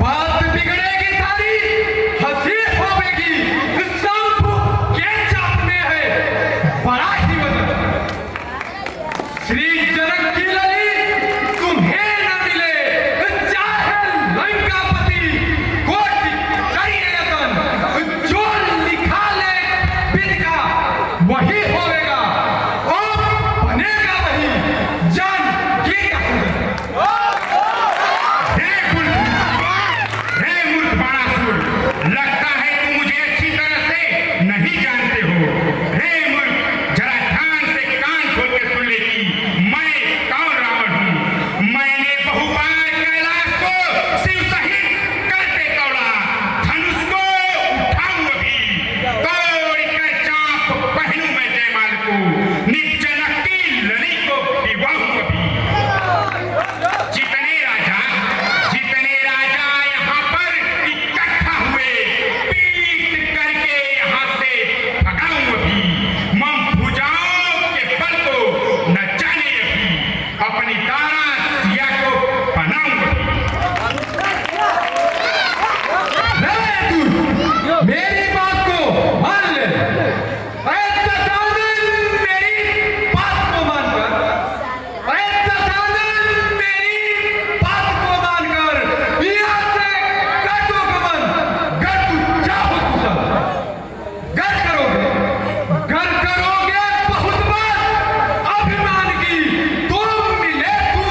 S2: बात बिगड़ेगी सारी, हंसी होगी। शंभु के चाप में है बड़ा ही वजन। श्री जनक की लली तुम्हें न मिले, चाहे लंकापति कोटि करिए यतन। जो लिखा ले विधि का वही होगा और बनेगा वही। जान की हे मूर्ख बाणासुर, लगता है तुम मुझे अच्छी तरह से नहीं जानते हो। हे मूर्ख, जरा ध्यान से कान खोल के सुन ले कि मैं कौन रावण हूँ। मैंने बहुबार कैलाश को शिव सहित करते तोड़ा, धनुष को उठाऊं अभी, तोड़ कर चाप पहनूं मैं जयमाल को, निर्जनक की लड़ी को विवाहूं अभी। जितने राजा यहाँ पर इकट्ठा हुए, पीट करके यहाँ से भगाऊं अभी। मम भुजाओं के बल को न जाने अभी, अपनी तारा सिया को बनाऊं अभी। मेरी बात को मान ले। मेरी बात को मानकर, मेरी बात को मानकर यहाँ से कर दो गमन। गर तू चाहो तो सब गर करोगे बहुत बात अभिमान की। तुम मिले तू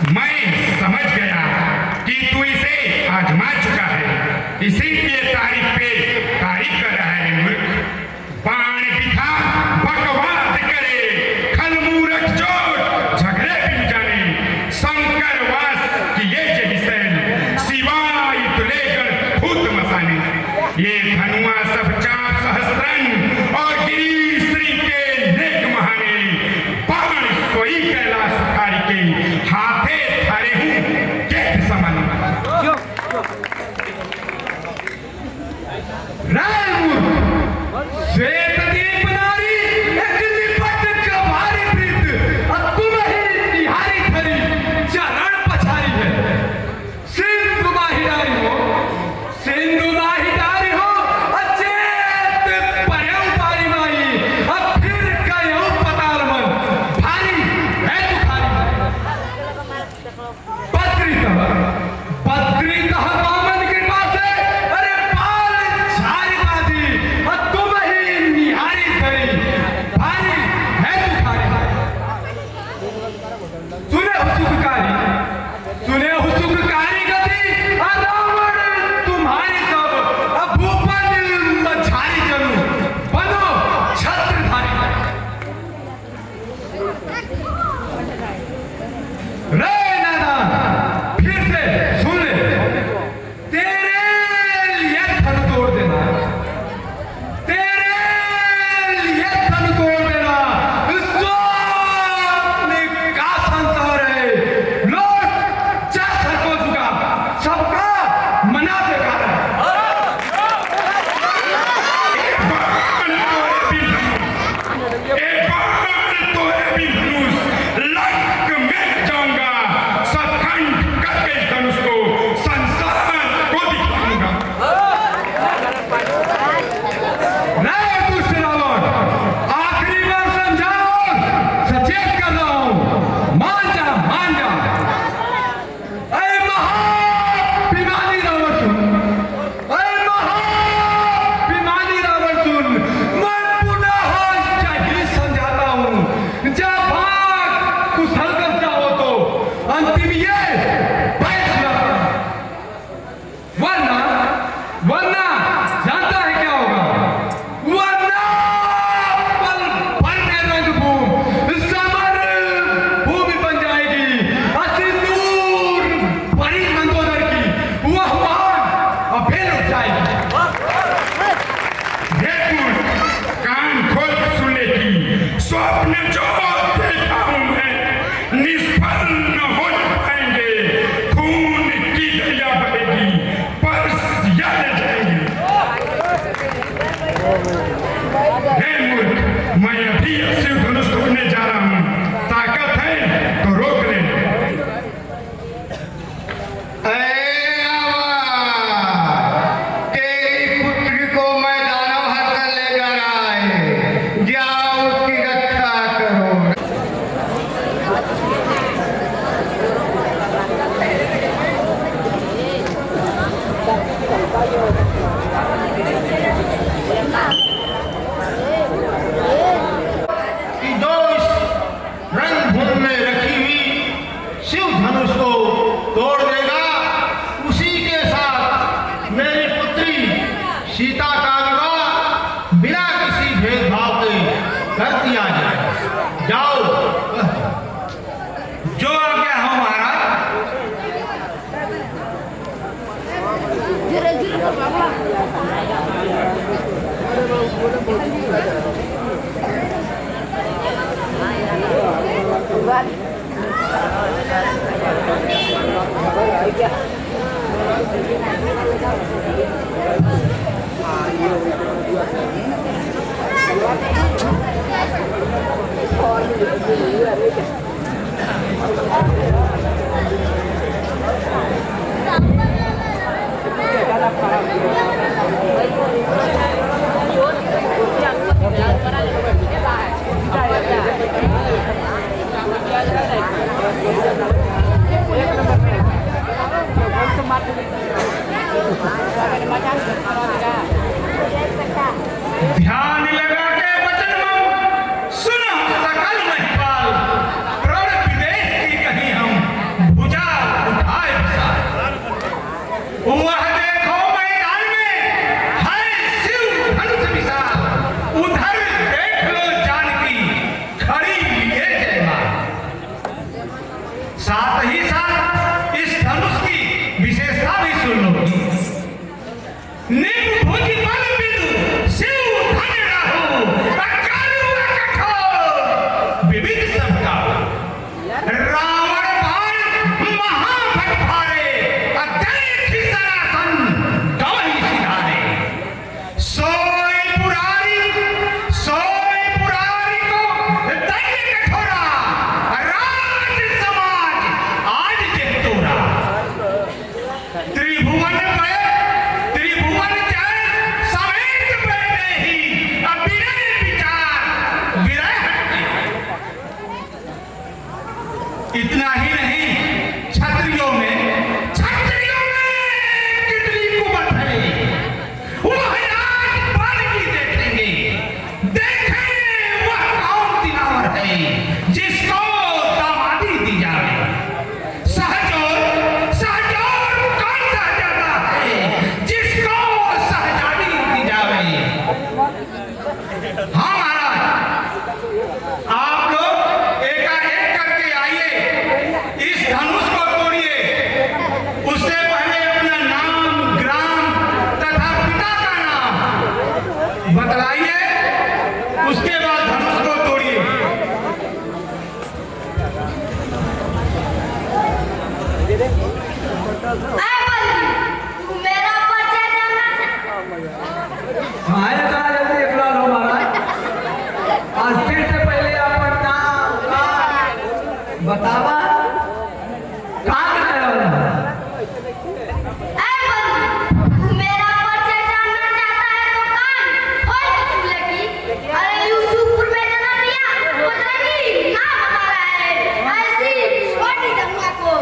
S3: मैं समझ गया कि तू इसे आजमा चुका है, इसीलिए तारीफ पे तारीफ कर रहा है। मूर्ख बाण बिथा बकवाद करे, खल मूरख चोट झगड़े बिन जाने, शंकर वास किए जहि सैन, शिवाय तुले गण भूत मसाने। ये धनुआ सब चाप सहस्त्रन और गिरी श्री के नेक महाने, बाण सोई कैलाश कारी के, हाथे थारे हूँ के समान। श्वेत दीप नारी एक निपट गवारी प्रीत, अब तुम ही निहारी धरी चरण पछारी है। सिंधु माहिदारी हो, सिंधु माहिदारी हो, अचेत पर्यव पारी माई, अब फिर कयो पताल मन, भारी है तुखारी। पत्री तह बामन कृपा से, अरे बाल झारी बाधी, अब तुम ही निहारी धरी भारी है तुखारी। सुने हुसुककारी, सुने हुसुककारी गति, रावण तुम्हारी सब, अब भूपन मझारी जनु, बनो छत्रधारी। रे नादान, फिर से सुन ले, तेरे लिए धन तोड़ देना, तेरे लिए धन तोड़ देना, स्वप्न का संसार है। लोग जा सको चुका, सबका मना बेकार है। एक बाण तोड़े भी धनुष, लंक में जाऊंगा, सतखंड करके धनुष को संसार को दिखाऊंगा। नहीं दुष्ट रावण, आखिरी बार समझाओ, सचेत कर रहा हूं, मान जा, मान जा। ऐ महाभिमानी रावण सुन, ऐ महाभिमानी रावण सुन, मैं पुनः यही समझाता हूं, जब भाग कुशल कर जाओ तो अंतिम ये फैसला, वरना वरना जानता है क्या होगा, वरना पल पल में रंगभूमि समर भूमि बन जाएगी। अति दूर बड़ी मंदोदर की वह मान अभेल उठ जाएगी। कान खोल सुन ले की स्वप्न जो देखा हूं मैं, निष्फल न हो पाएंगे, खून की दरिया बहेगी, पर याद जाएंगे। हे मूर्ख, मैं अभी शिव धनुष तोड़ने जा रहा हूं, ताकत है तो रोक ले। तेरी पुत्री को मैं दानव हर कर ले जा रहा है, जाओ उसकी रक्षा करो। कि जो इस रणभूमि में रखी हुई शिव धनुष को तोड़ देगा, उसी के साथ मेरी पुत्री सीता का विवाह बिना किसी भेदभाव के कर दिया जाए। जाओ। जो आज्ञा हो महाराज।
S7: Hãy subscribe cho kênh Ghiền Mì Gõ để không bỏ lỡ những video hấp dẫn।
S3: साथ ही साथ इस धनुष की विशेषता भी सुन लो। नींबू भोजी बल बिंदु शिव धन राहु अकालु कठोर विविध सबका रावण बाण महाभट भारे अदैख सनातन गवई सिधारे सोई पुरारी को दंड कठोरा राज समाज आज जितोरा त्रिभुवन जय समेत बैठे ही अविनय विचार विरह इतना ही नहीं क्षत्रियों में कितनी कुमत है वह आज बालकी देखेंगे वह कौन दिलावर है जिसको दामादी दी जाए सहजोर कौन सहजादा है जिसको सहजादी दी जाए। हाँ महाराज, आप लोग एकाएक करके आइए, इस धनुष को तोड़िए। उससे पहले अपना नाम, ग्राम तथा पिता का नाम बतलाइए, उसके बाद धनुष को तोड़िए।
S6: ऐ बंदी, तू मेरा परिचय जानना चाहता
S1: आए कहा जल्दी इकरा लो महाराज। आज फिर से पहले अपन नाम बतावा कहाँ गए वाला?
S6: ऐ बंदी, तू मेरा परिचय जानना चाहता है तो कान खोल के सुन ले कि अरे यूसुफपुर में जन्म लिया, बजरंगी नाम हमारा है। ऐसी छोटी जमुआ को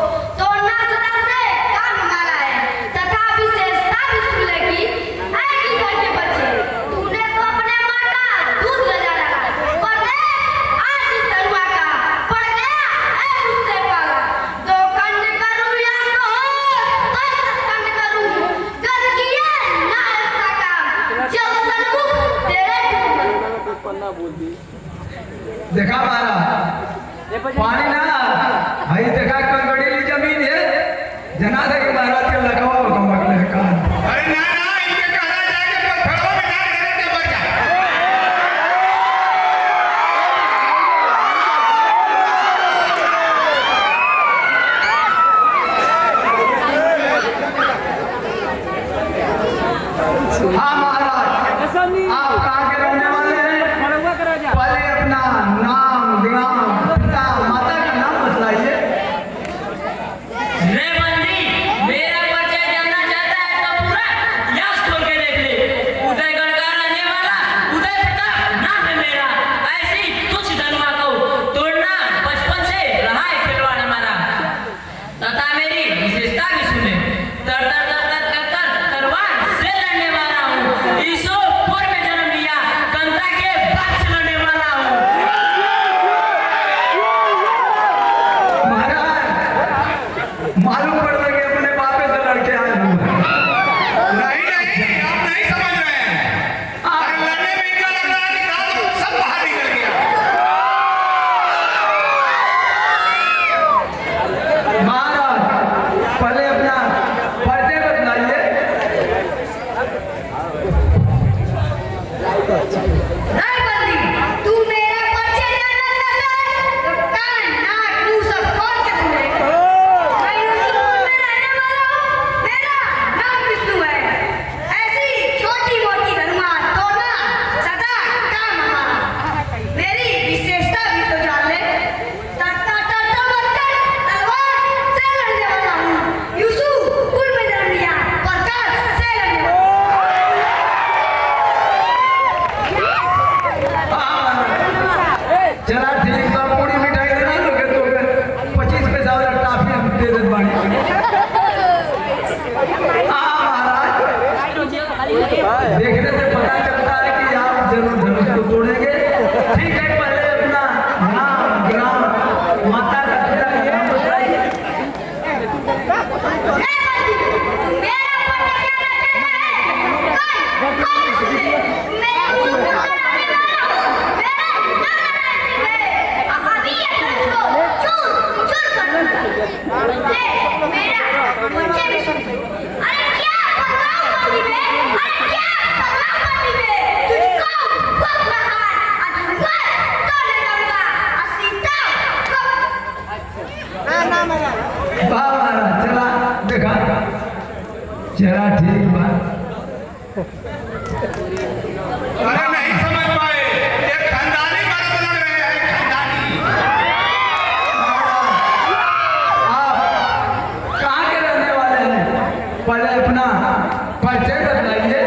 S6: तोड़ना सदा से काम हमारा है। तथा विशेषता भी सुन ले कि ऐ गिदड़ के बच्चे, तूने तो अपने माँ का दूध ले जा डाला, पर देख आज इस दरुआ का पड़ गया ऐ मुझसे पाला। दो कंड करूं या तो कंड करूं, कर किया ना ऐसा काम जो सन्मुख तेरे
S7: पन्ना बोल दी
S1: देखा महाराज, पानी ना भाई देखा कंगड़ीली जमीन है, जना था कि महाराज के लगा हुआ होगा मगले का।
S3: अरे ना इनके कहना जाएगा पत्थरों में डाल देते मर जा।
S1: हाँ महाराज, आप कहाँ के रहने वाले हैं? पहले अपना नाम, ग्राम, पिता, माता का नाम बतलाइए।
S4: रे बंदी, मेरा परिचय जानना चाहता है तो पूरा यश खोल के देख ले। उदयगढ़ का रहने वाला उदय प्रताप नाम है मेरा। ऐसी तुच्छ धनुआ को तोड़ना बचपन से रहा है खिलवाड़ हमारा। तथा मेरी विशेषता भी सुने, तर तर तर तर कर कर तलवार से लड़ने वाला हूँ। ईसोपुर में जन्म लिया, कंता के बाप से लड़ने वाला हूँ।
S1: महाराज मालूम पड़ लगे अपने बापे से लड़के आए हुए हैं।
S3: नहीं आप नहीं समझ रहे हैं। अरे लड़ने में इतना लग रहा है कि दांत सब बाहर निकल गया।
S1: महाराज पहले अपना परिचय बतलाइए।
S6: ऐ बंदी, तू मेरा परिचय जानना चाहता है तो कान नाक मुंह सब खोल के सुन ले। मैं यूसुफपुर में रहने वाला हूँ, मेरा नाम विष्णु है। ऐसी छोटी मोटी धनुआ तोड़ना सदा काम हमारा। मेरी विशेषता भी तो जान ले, तरता तरता बनकर तलवार से लड़ने वाला हूँ। यूसुफपुर में जन्म लिया, प्रकाश से लड़ने वाला।
S1: चला ठीक तो पूरी मिठाई देना लोगे तो 25 पैसा वाला टाफी हम दे देते बानी। हाँ महाराज, देखने से पता चलता है कि आप जरूर धनुष को तोड़ेंगे। ठीक है, पहले अपना नाम, ग्राम, माता का पिता का नाम बताइए।
S6: ऐ बंदी, तू मेरा परिचय जानना चाहता है? कौन सुन ले? मैं यूसुफपुर में रहने वाला हूँ, मेरा नाम नारायण सिंह है। अभी ये धनुष को चूर चूर कर दूंगा।
S1: वाह महाराज, चला देखा, चला ठीक बात।
S3: अरे नहीं समझ पाए, ये खानदानी बात लड़ रहे हैं, खानदानी।
S1: आप कहाँ के रहने वाले हैं? पहले अपना परिचय बताइए।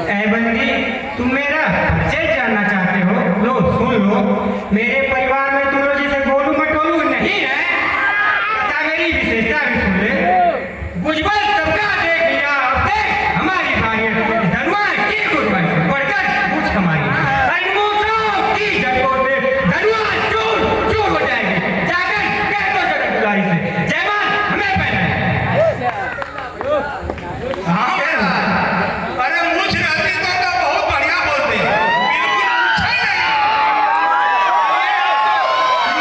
S5: ऐ बंदी, तुम मेरा परिचय जानना चाहते हो? लो सुन लो, मेरे परिवार में तुम लोग जैसे गोलू मटोलू नहीं है। क्या मेरी विशेषता भी सुन ले। भुजबल सबका देख लिया, अब देख हमारी भाई धनुआ की गुरुआ से बढ़कर कुछ हमारी अनमोचों की झटकों से धनुआ चूर चूर हो जाएगी। जाकर कह दो जगत गुलारी से जयमाल हमें पहना है।
S3: हाँ बेटा, अरे मूछ रहती तो बहुत बढ़िया बोलते, बिल्कुल मूछ है नहीं।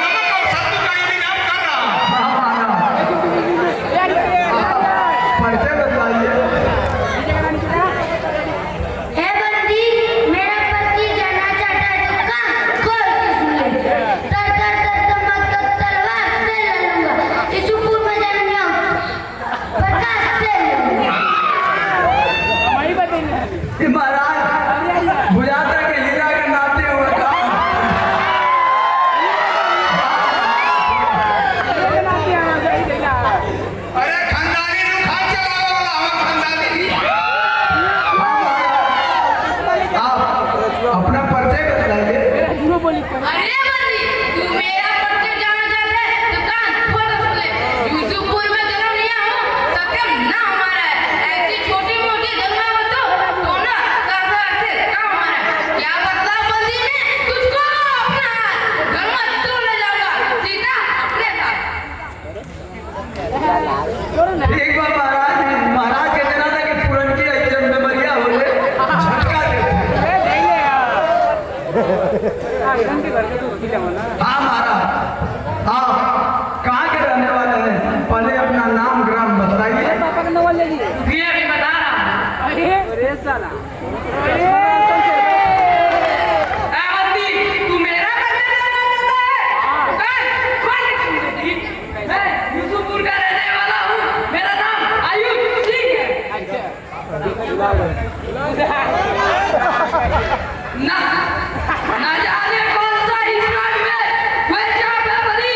S3: नमक और सत्तू का इंतजाम कर रहा हूँ।
S1: हाँ महाराज, परिचय बताइए।
S6: है बंदी, मेरा पति जानना चाहता है तो कान खोल के सुन ले। तर तर तर तर मत कर, तलवार से लड़ूंगा, ईसुपुर में जन्म लिया हूँ, प्रकाश से लड़ूंगा।
S1: ये महाराज बुझाता के हीरा के नाते हुए काम।
S3: अरे खानदानी रुखा चलाने वाला हूँ, खानदानी।
S1: आप अपना परिचय बताइए।
S6: अरे बंदी, तू मेरा परिचय जानना चाहता है तो कान खोल के सुन ले। यूसुफपुर में जन्म लिया हूँ, सत्यम नाम हमारा है। ऐसी छोटी मोटी धर्मा मत दो, तो ना सासा से काम हमारा है। क्या बदला बंदी में तुझको अपना हाथ धर्मा तो ले जाऊंगा, सीता अपने साथ।
S1: एक बार महाराज के जना था कि पूरन की जब मेमोरिया हो गए झटका देते। हाँ महाराज, आप कहाँ के रहने वाले हैं? पहले अपना नाम ग्राम बताइए।
S4: ये भी बता रहा हूँ। ए बंदी, तू मेरा परिचय जानना चाहता है? कान खोल के सुन ले जी। मैं यूसुफपुर का रहने वाला हूँ, मेरा नाम आयुब सिंह है। ना ना जाने कौन सा ईश्वर में वह जब बनी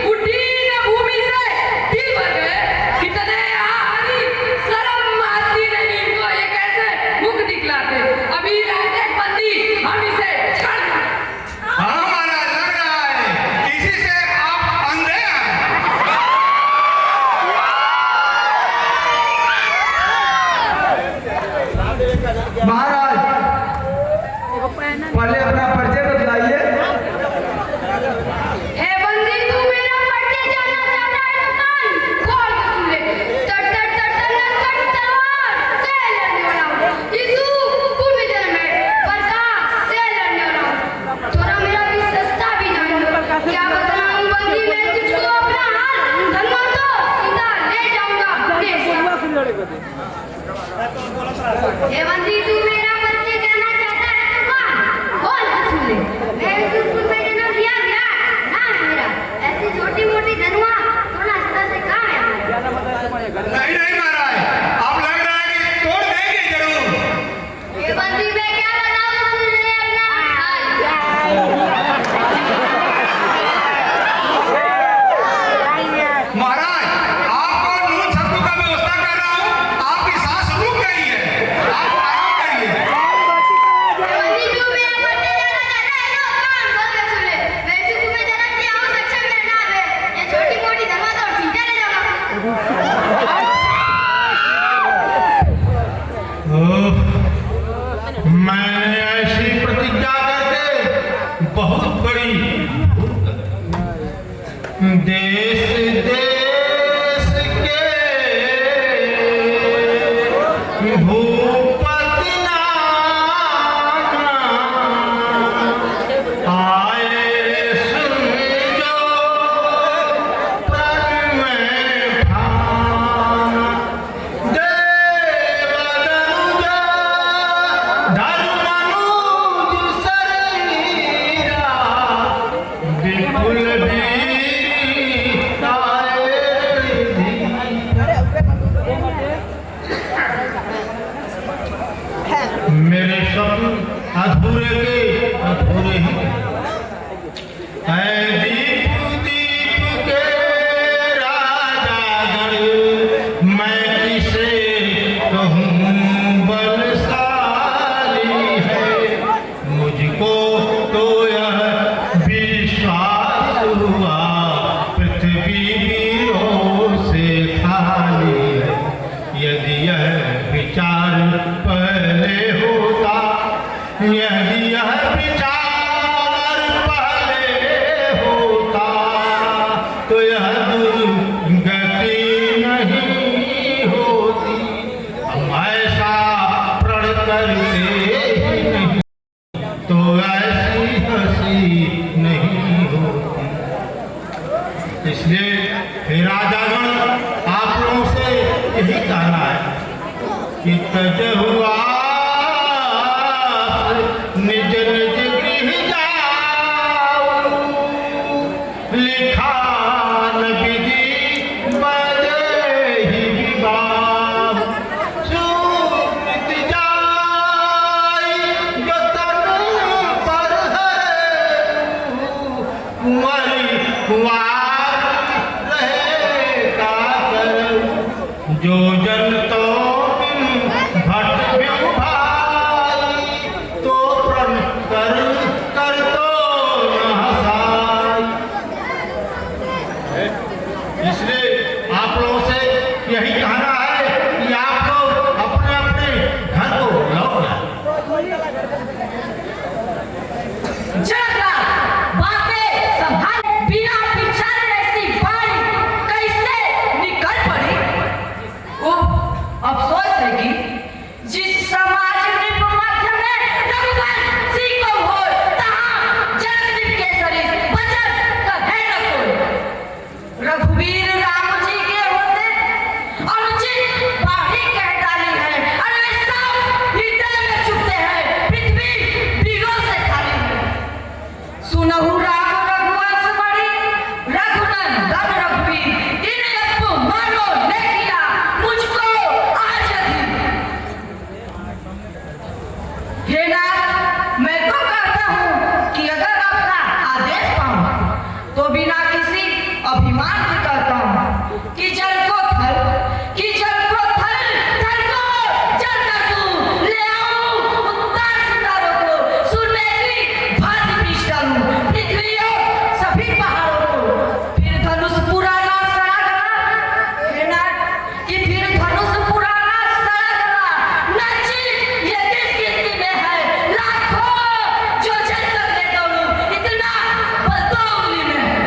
S4: उठी न भूमि से दिल भर गए। कितने आहारी शर्म आती नहीं इनको, ये कैसे मुख दिखलाते। अभी रहते बंदी हम इसे छड़ दें।
S3: हाँ महाराज, लग रहा है किसी से आप अंधे हैं।
S1: महाराज पहले अपना परिचय बताइए।
S6: हे बंदी, तू मेरा परिचय जानना चाहता है तो कान खोल के सुन ले। तर तर तर तर लटकट तलवार से लड़ने वाला हूँ, यूसुफपुर में जन्म है, प्रकाश से लड़ने वाला हूँ। थोड़ा मेरा विशेषता भी जान लो। क्या बताऊँ बंदी, मैं तुझको अपना हाथ धर्मा तो सीधा ले जाऊंगा अपने साथ। हे बंदी, तू मेरा परिचय जानना चाहता है तो कान खोल के सुन ले। मैं यूसुफपुर में जन्म लिया, विराट नाम है मेरा। ऐसी छोटी मोटी धनुआ थोड़ा सदा से काम है हमारा।
S3: नहीं नहीं महाराज, आप लग रहा है कि तोड़ देंगे जरूर।
S6: ये बंदी मैं क्या बताऊं तुझे अपना हाल।
S3: महाराज, आपको नून सत्तू का व्यवस्था कर रहा हूँ, आपकी सांस रुक गई है, आप आराम करिए।
S6: बंदी, तू मेरा परिचय जानना चाहता है तो कान खोल के सुन ले। मैं यूसुफपुर में जन्म लिया हूँ, सक्षम मेरा नाम है। ये छोटी मोटी धनुआ तो सीधा ले जाऊंगा।
S3: मैंने ऐसी प्रतिज्ञा करके बहुत बड़ी देश देश के भूपति नाना आए सुन जो प्रण में ठाना। देवदनुजा धर्मनुज शरीरा अधूरे के अधूरे ही है। दीप दीप के राजा गण मैं किसे कहूँ बलशाली है। मुझको तो यह विश्वास हुआ पृथ्वी वीरों से खाली है। यदि यह विचार पहले होता, यदि यह विचार पहले होता, तो यह दुर्गति नहीं होती। हम ऐसा प्रण करते ही नहीं तो ऐसी हंसी नहीं होती। इसलिए हे राजागण, आप लोगों से यही कहना है कि तज हुआ निज निज गृह जाओ, लिखा न विधि बजे ही विवाह। सुकृत जाय जो तन पर है, कुंवरी कुंवार रहे का करूं। जो जन तो भट बिनु भाई, तो प्रण कर तो न हसाई। इसलिए आप लोगों से यही कहना है कि आप लोग अपने अपने घर को लौट जाए।
S4: जनकराज, बातें संभाल, बिना विचारे ऐसी बाणी कैसे निकल पड़ी। अफसोस है कि जिस समाज निप मध्य में रघुवंश सिंह को हो, तहाँ जनकदीप केसरी वचन कहे न कोई। रघुवीर राम जी के होते अनुचित बाणी कह डाली है, और वे सब हृदय में चुभते हैं, पृथ्वी बीघों से खाली है। सुनहु राम रघुवंश बड़ी, रघुनंदन रघुवीर, इन अपमानों ने किया मुझको आज अधिक। हे नाथ, मैं तो कहता हूँ कि अगर आपका आदेश पाऊं तो बिना किसी अभिमान के कहता हूँ कि जल को थल, कि जल को थल, थल को जल कर दूं, ले आऊं उत्तर सितारों को, सुरमेली भांति पीछ डालूं, पृथ्वी और सभी पहाड़ों को, फिर धनुष पुराना सड़ा गला। हे नाथ, कि फिर धनुष पुराना सड़ा गला, नाची ये किस गिनती में है, लाखों जो जल तक ले दौड़ूं, इतना बल तो उंगली में है।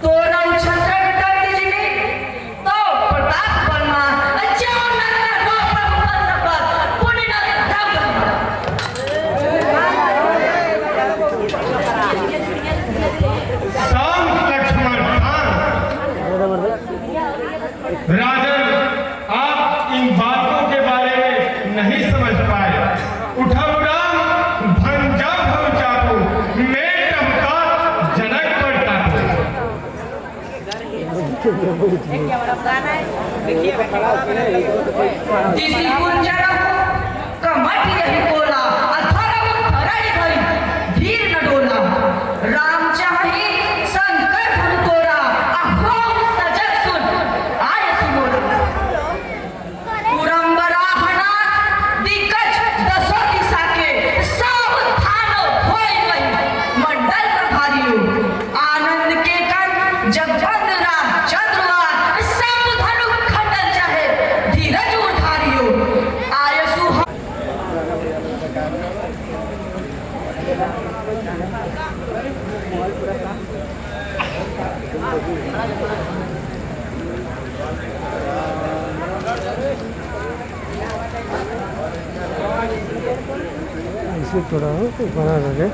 S4: तो रघुछत्र विदर्भ जिले, तो प्रताप वर्मा, ज्यों नर रो प्रभु सफल, पुण्य न धम।
S2: शांत लक्ष्मण शांत। राजन, आप इन बातों के बारे में नहीं समझ पाए। उठाओ राम, भंजा भव चाकू, मैं टमका जनक पर टाकू।
S4: दिसी गुंजरा कमट यही बोला, अथर्व धरणी धरी, धीर न डोला। राम चाही शंकर धन तोड़ा, अहो सजग सुन आय सुमोरा। पुरंबराहना दिग्गज दसों दिशा के, सावधान होय वही मंडल प्रभारियों। आनंद के कण जगबंद राम चंद्रवान, सब धनु खंडन चाहे धीरज उधारियों। आयसु
S1: ऐसे थोड़ा बना लगे।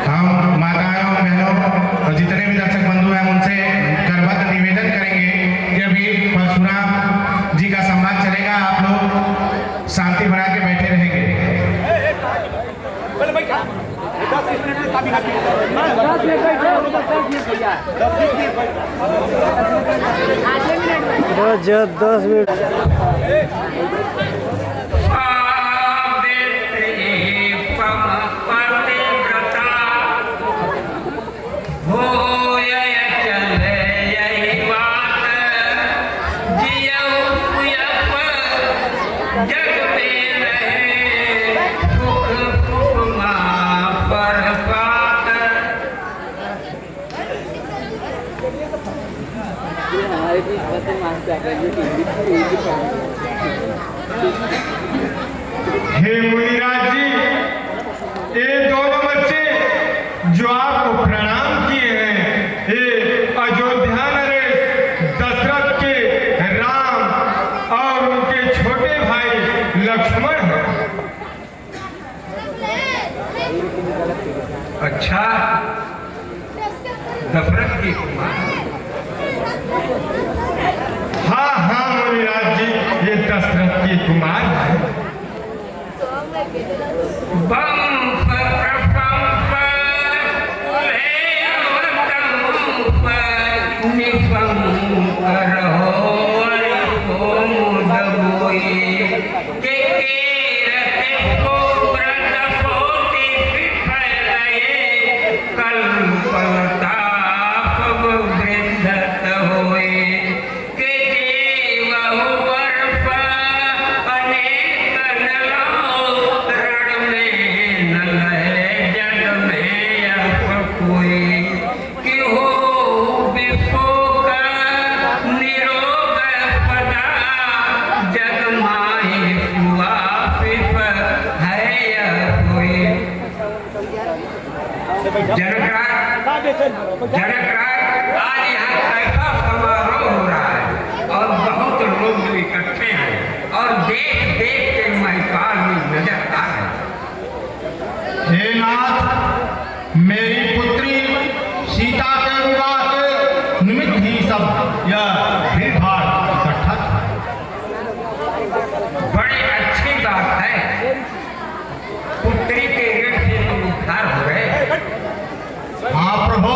S3: हम माताओं बहनों और जितने भी दर्शक बंधु हैं उनसे करबद्ध निवेदन करेंगे कि अभी परशुराम जी का संवाद चलेगा, आप लोग शांति बना के बैठे रहेंगे।
S2: हे मुनिराज जी, ये दोनों बच्चे जो आपको प्रणाम किए हैं, ये अयोध्या नरेश दशरथ के राम और उनके छोटे भाई लक्ष्मण हैं।
S3: अच्छा, दशरथ की कुमार?
S2: हाँ हाँ मुनिराज जी, ये दशरथ की कुमार है।
S3: जनकराज, आज यहाँ कैसा समारोह हो रहा है और बहुत लोग जो इकट्ठे हैं और देख देख के महिपाल में नजर आ रहे। हे नाथ, मेरी पुत्री सीता के विवाह के निमित्त ही सब यह भीड़ भाड़ इकट्ठा था। बड़ी अच्छी बात है, पुत्री के ऋण से तुम उद्धार हो गए। हाँ प्रभु,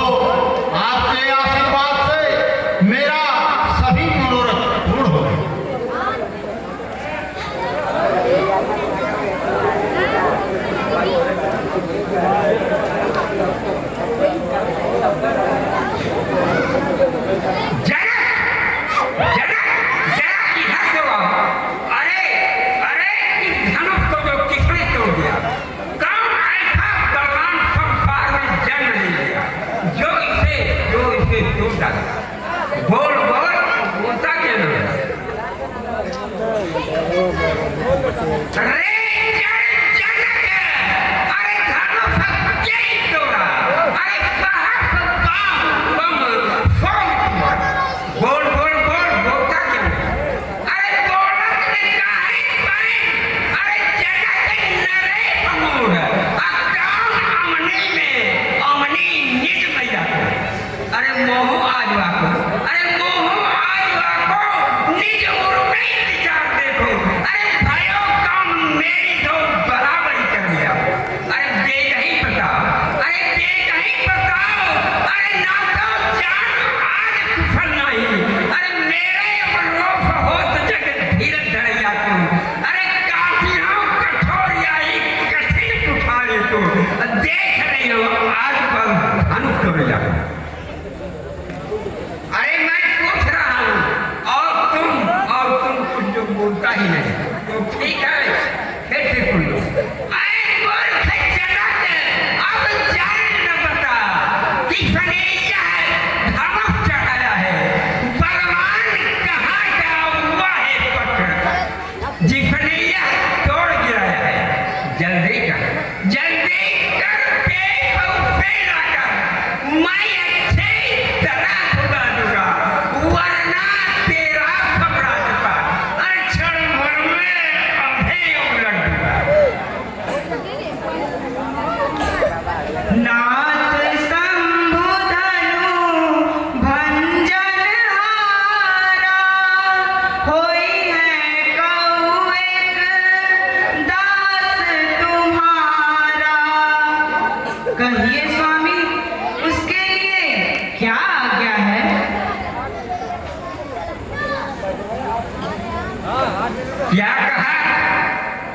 S3: आपके आशीर्वाद से मेरा सभी मनोरथ पूर्ण हो गए। बोल बोल, बोलता क्या नहीं? अरे जनक, अरे धर्म सब यही तोड़ा, अरे साहब सब काम बम फोड़। बोल बोल बोल, बोलता क्या नहीं? अरे दौलत ने काहे पाए, अरे जनक नरे बमूड, अकाम अमनी में अमनी निज मैया। अरे मोह आज वाको, अरे मोह आज वाको निज उर्मे विचार देखो। अरे भयो काम में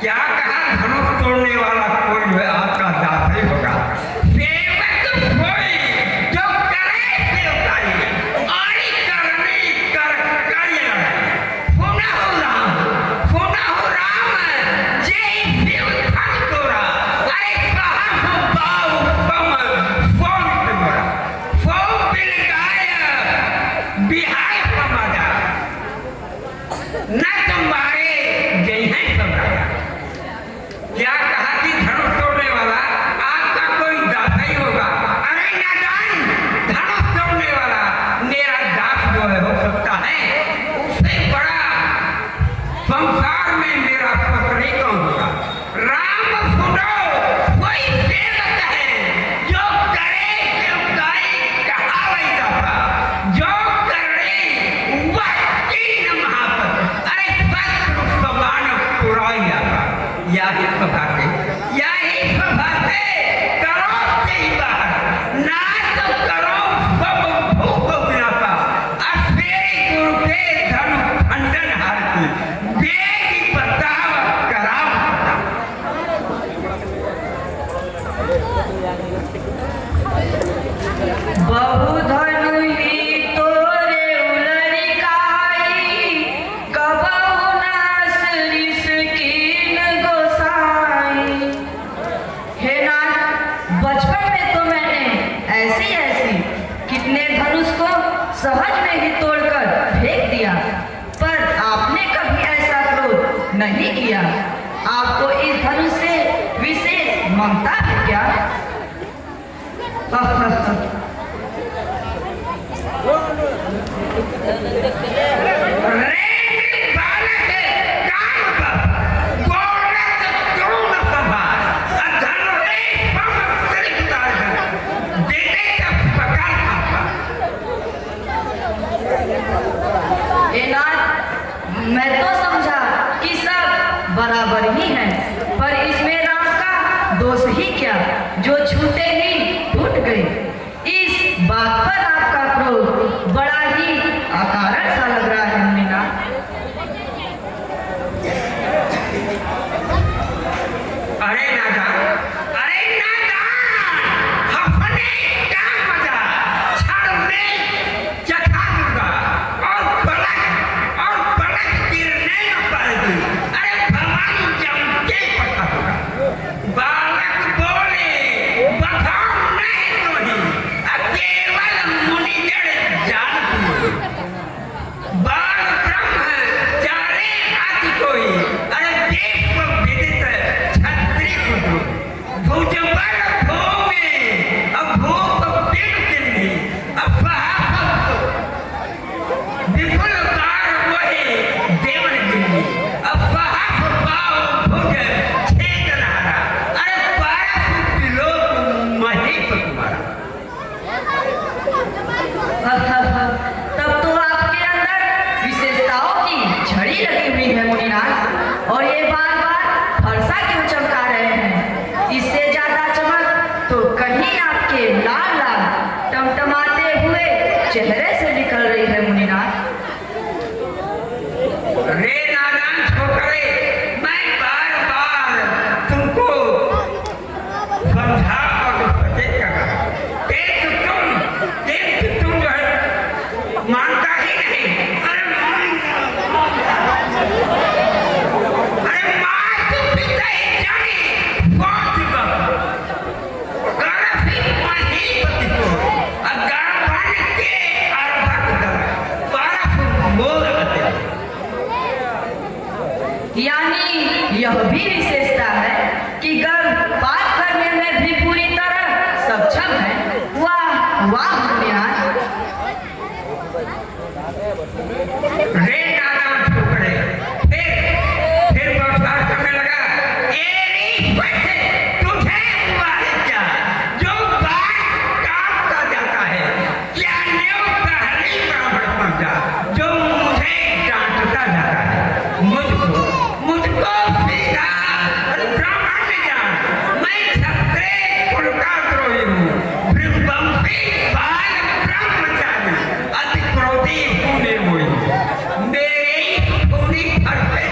S2: क्या कहा धनुष तोड़ने वाला कोई जो है आपका दास ही होगा। सेवक कोई जो करे सेवकाई और करनी कर करिए पुनः राम जय शिव धन तोरा अरे कहा हो बाऊ कमल फोन तोरा फो बिल गाय बिहार समाजा न तुम्हारे जय है समाजा। क्या कहा कि धनुष तोड़ने वाला आपका कोई दास ही होगा। अरे नादान, धनुष तोड़ने वाला मेरा दास जो है हो सकता है, उससे बड़ा संसार में मेरा पत्नी कौन होगा। राम सुनो कोई सेवक है जो करे सेवकाई कहावई दाता जो करे वह तीन महापत अरे शत्रु समान पुराई आता। यही सभा से करो सही बात ना तो करो सब भूख विनाशा अश्वेरी गुरु के धनु खंडन हार की बेगी बर्ताव कराव।
S4: बहु धनु ही तोरे उलरिकाई कबहु नास रिस कीन गोसाई। हे नाथ, बचपन में तो मैंने ऐसी कितने धनुष को सहज में ही तोड़कर फेंक दिया, पर आपने कभी ऐसा क्रोध नहीं किया। आपको इस धनुष से विशेष ममता है क्या? मैं तो समझा कि सब बराबर ही हैं, पर इसमें राम का दोष ही क्या जो छूटे ही टूट गए। इस बात पर आपका क्रोध बड़ा ही अकारण सा लग रहा है मीना।
S2: अरे नादान अपने क्या मजा छड़ में चखा दूंगा और पलक गिरने न पाएगी। अरे भगवान जम के पटा दूंगा। बालक बोले बखान नहीं तो ही केवल मुनिजड़ जान तू बाल ब्रह्म चारे हाथ कोई अरे देश को विदित छत्री को भुजबल भूमि अब भूप बिन दिल्ली अब विपुल कार वही देवन दिल्ली अब पाव भुज छेदनारा अरे 12 फुट किलो मही तुम्हारा।
S4: तब तो आपके अंदर विशेषताओं की झड़ी लगी हुई है मुनिनाथ, और ये बार बार फरसा क्यों चमका रहे हैं? इससे ज्यादा चमक तो कहीं आपके लाल लाल टमटमाते हुए चेहरे से निकल रही है मुनिनाथ।
S2: रे नादान छोकरे, मैं बार तुमको समझा और सचेत कर रहा हूं। एक तुम जो है मानता ही नहीं। अरे मार तू पिता ही जानी बहुत गर्फी वही पति को अगर बन के आरभक कर 12 फुट मोर आते।
S4: यानी यह भी विशेषता है कि गर्भपात करने में भी पूरी तरह सक्षम है। वाह वाह मुनिनाथ।
S2: रे नादान छोकरे, फिर बर्बाद करने लगा। एरी बच्चे तुझे हुआ है क्या जो बात काम का जाता है? क्या न्यू पहली ब्राह्मण समझा जो मुझे डांटता जाता है? मुझको सीधा ब्राह्मण ने जान। मैं क्षत्रिय कुल का द्रोही हूँ, वंशी बाल ब्रह्मचारी अति क्रोधी होने हुई मेरे पूरी फरसे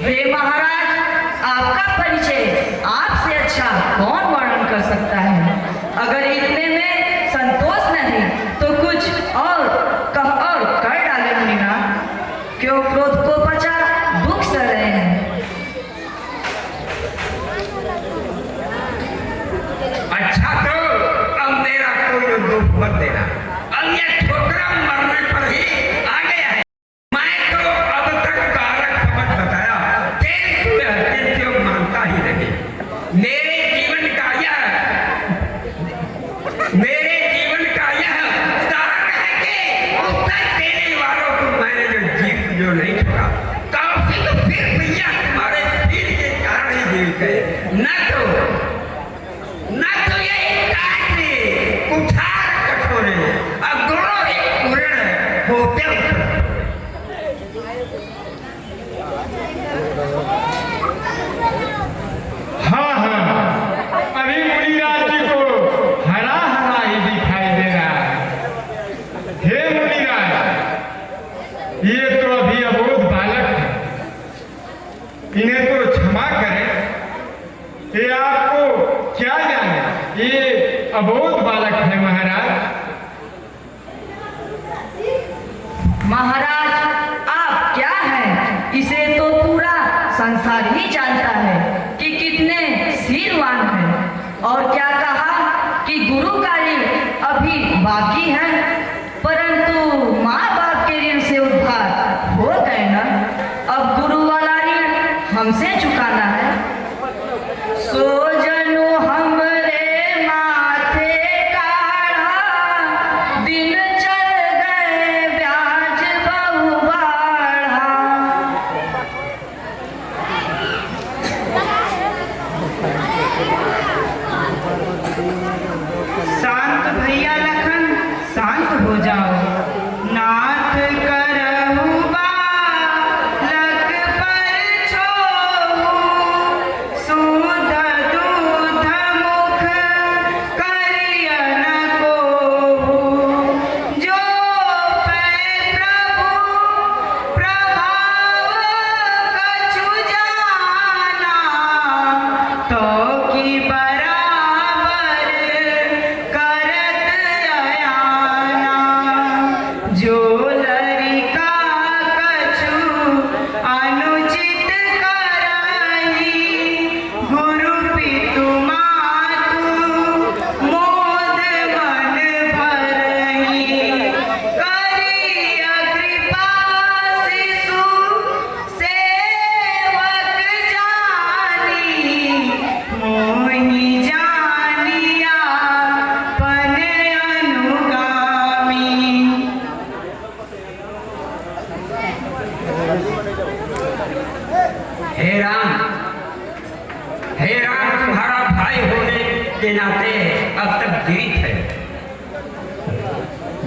S4: हे महाराज, आपका परिचय आपसे अच्छा कौन वर्णन कर सकता है? अगर इतने में संतोष नहीं तो कुछ और कह और कर डाले मुनिनाथ। क्यों क्रोध को बचा दुख सह रहे हैं?
S8: अच्छा तो अब मेरा कोई दुख मत देना। अब ये ठोकरा मरने पर ही आ गया है। मैं तो अब तक बालक समझ बताया, तेरे मानता ही नहीं। मेरे जीवन का यह उदाहरण है कि उत्तर देने वालों को मैंने जो नहीं छोड़ा, काफी तो फिर भैया तुम्हारे फिर के कारण ही गिर गए। न तो ये काटने कुठार कठोरे अगुणों एक पूर्ण होते
S2: हाँ हाँ, अभी मुनिराज जी को हरा हरा ही दिखाई दे रहा है। हे मुनिराज, ये तो अभी अबोध बालक है, इन्हें तो क्षमा करें। ये आपको क्या जाने, ये अबोध बालक है महाराज।
S4: महाराज, आप क्या हैं? इसे तो पूरा संसार ही जानता है कि कितने शीलवान हैं। और क्या कहा कि गुरु का ऋण अभी बाकी है, परंतु माँ बाप के ऋण से उद्धार हो गए ना। अब गुरु वाला ऋण हमसे चुकाना है। सो जनु हमरे माथे काढ़ा, दिन चल गए ब्याज बहु बाढ़ा।
S1: शांत भैया लखन, शांत हो जाओ। नाथ करहु बालक पर छोहु, सुध दूध मुख करिय न कोहु। जो पै प्रभु प्रभाव कछु जाना, तो की बराबर करत अयाना। जो लरिका कछु अनुचित करहि, गुरु पितु मातु मोद मन भरहि। करिय कृपा शिशु सेवक जानी, मोहि जानिया पन अनुगामी।
S8: हे राम, तुम्हारा भाई होने के नाते अब तक जीवित है,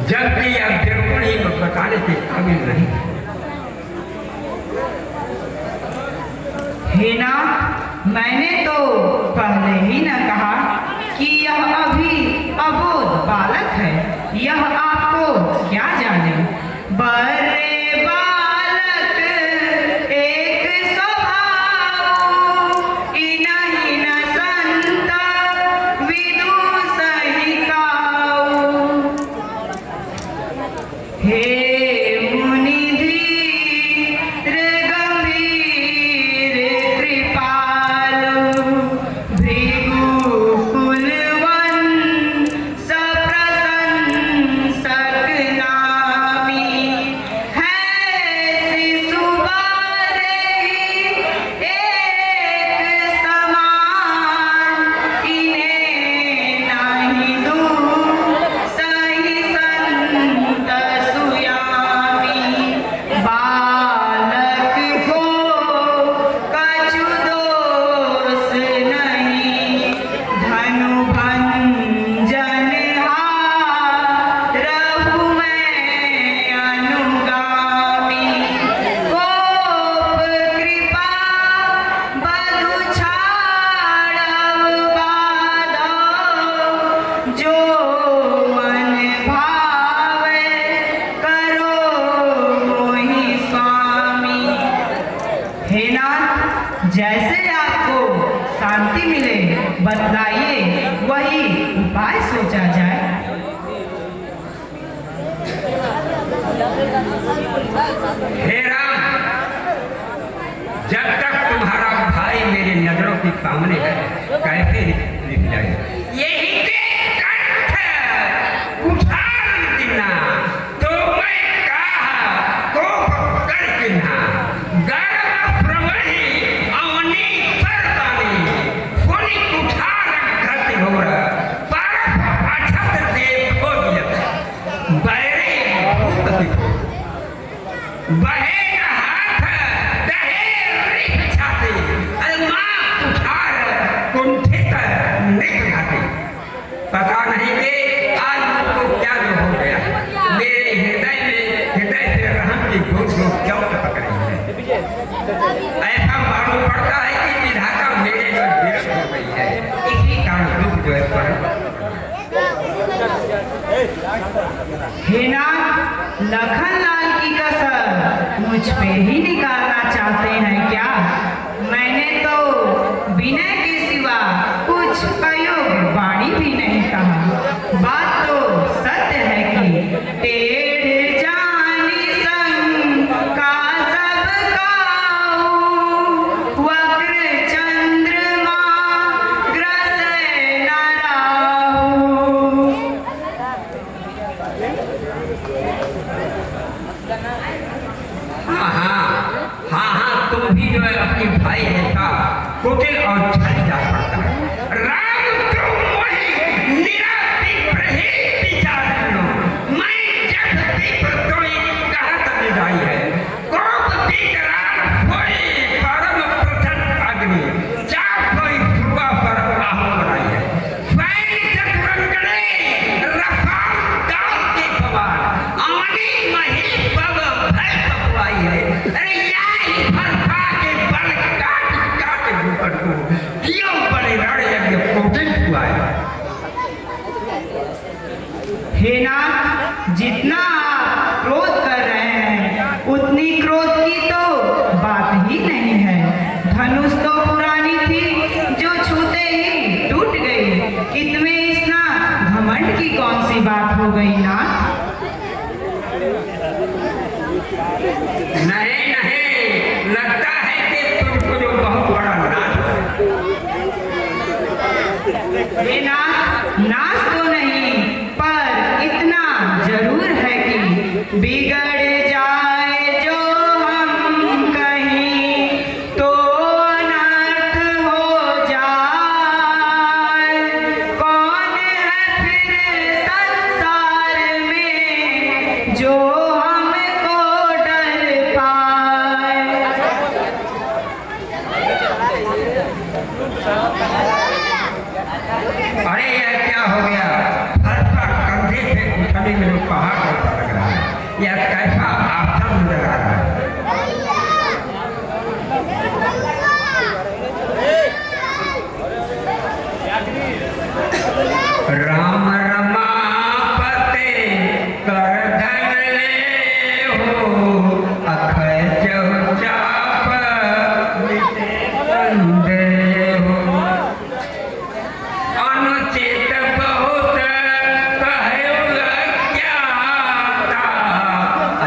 S8: जबकि अब बिल्कुल ही बताने के काबिल नहीं।
S1: हे नाथ, मैंने तो पहले ही न कहा कि यह अभी अबोध बालक है। यह आपको क्या जाने। बड़े बालक एक स्वभाव, इनहि न संत विदु सही काऊ। हे मुनिधीर गंभीर कृपालु, भृगु कुलवन सप्रशंसक नामी। नाथ, जैसे आपको शांति मिले बतलाइए, वही उपाय सोचा जाए।
S8: हे राम, जब तक तुम्हारा भाई मेरे नजरों के सामने है, कैसे लिख जाए? यही के कंठ उठार दिना, तो मैं कहा को करके ना गर्भ प्रवही अवनी परदानी फोनी उठार घट हो पर अछत देव हो गया बैरे भूत बहे न हाथ दहे रिख छाते अलमा उठार कुंठित निक घाते। पता नहीं कि आज मुझको क्या जो हो गया, मेरे हृदय से रहम की घूट क्यों टपक रही है। ऐसा मालूम पड़ता है कि विधाता मेरे पर विरक्त हो गई है, इसी कारण दुख जो है पर।
S1: हे नाथ, लखनलाल की कसर मुझ पे ही निकालना चाहते हैं क्या? मैंने तो विनय के सिवा कुछ अयोग्य वाणी भी नहीं कहा। बात तो सत्य है कि टेढ़ जानी संग का सब काऊ, वक्र चंद्रमा ग्रसे न राहु।
S8: हाँ, तुम भी जो है अपनी भाई ऐसा कुटिल और छल जा पड़ता है। राम तुम वही निराती प्रही विचार करो, मैं जब तीव्र तोई कहत विदाई है, कोप विकराल होई परम प्रचंड अग्नि, जा कोई ध्रुवा पर आह बनाई है। फैल चतुरंगणे रफाल दाल के सवार, आनी मही पग भय पपुआई है। अरे याही फरफा के बल काट काट घुपट को, क्यों बड़े रण यज्ञ कोटिल हुआ है।
S1: हे नाथ, जितना आप क्रोध कर रहे हैं, उतनी क्रोध की तो बात ही नहीं है। धनुष तो पुरानी थी, जो छूते ही टूट गई। इतने इतना घमंड की कौन सी बात हो गई नाथ?
S8: नहीं नहीं, लगता है कि तुमको जो बहुत बड़ा नाच
S1: हे नाथ, नाश तो नहीं, पर इतना जरूर है कि बिगड़ जाए जो हम कहीं तो अनर्थ हो जाए। कौन है फिर संसार में जो हमको डर पाए?
S8: अरे यह क्या हो गया? फरसा कंधे से उठने में लोग पहाड़ जैसा लग रहा है। यह कैसा आसन नजर आ रहा है? राम रमापते कर धन ले हो, अखय चहु चाप मिटे बंदे हो। अनुचित बहुत कहु अज्ञाता,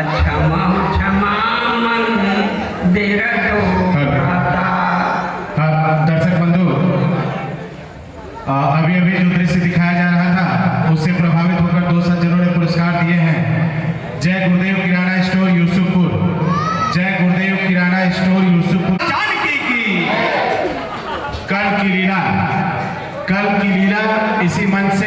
S8: क्षमा क्षमा मंदिर दोहराता।
S3: दर्शक बंधु, अभी अभी जो दृश्य दिखाया जा रहा था, उससे प्रभावित होकर दो सज्जनों ने पुरस्कार दिए हैं। जय गुरुदेव किराना स्टोर यूसुफपुर, जय गुरुदेव किराना स्टोर यूसुफपुर। जानकी की कल की लीला इसी मंच से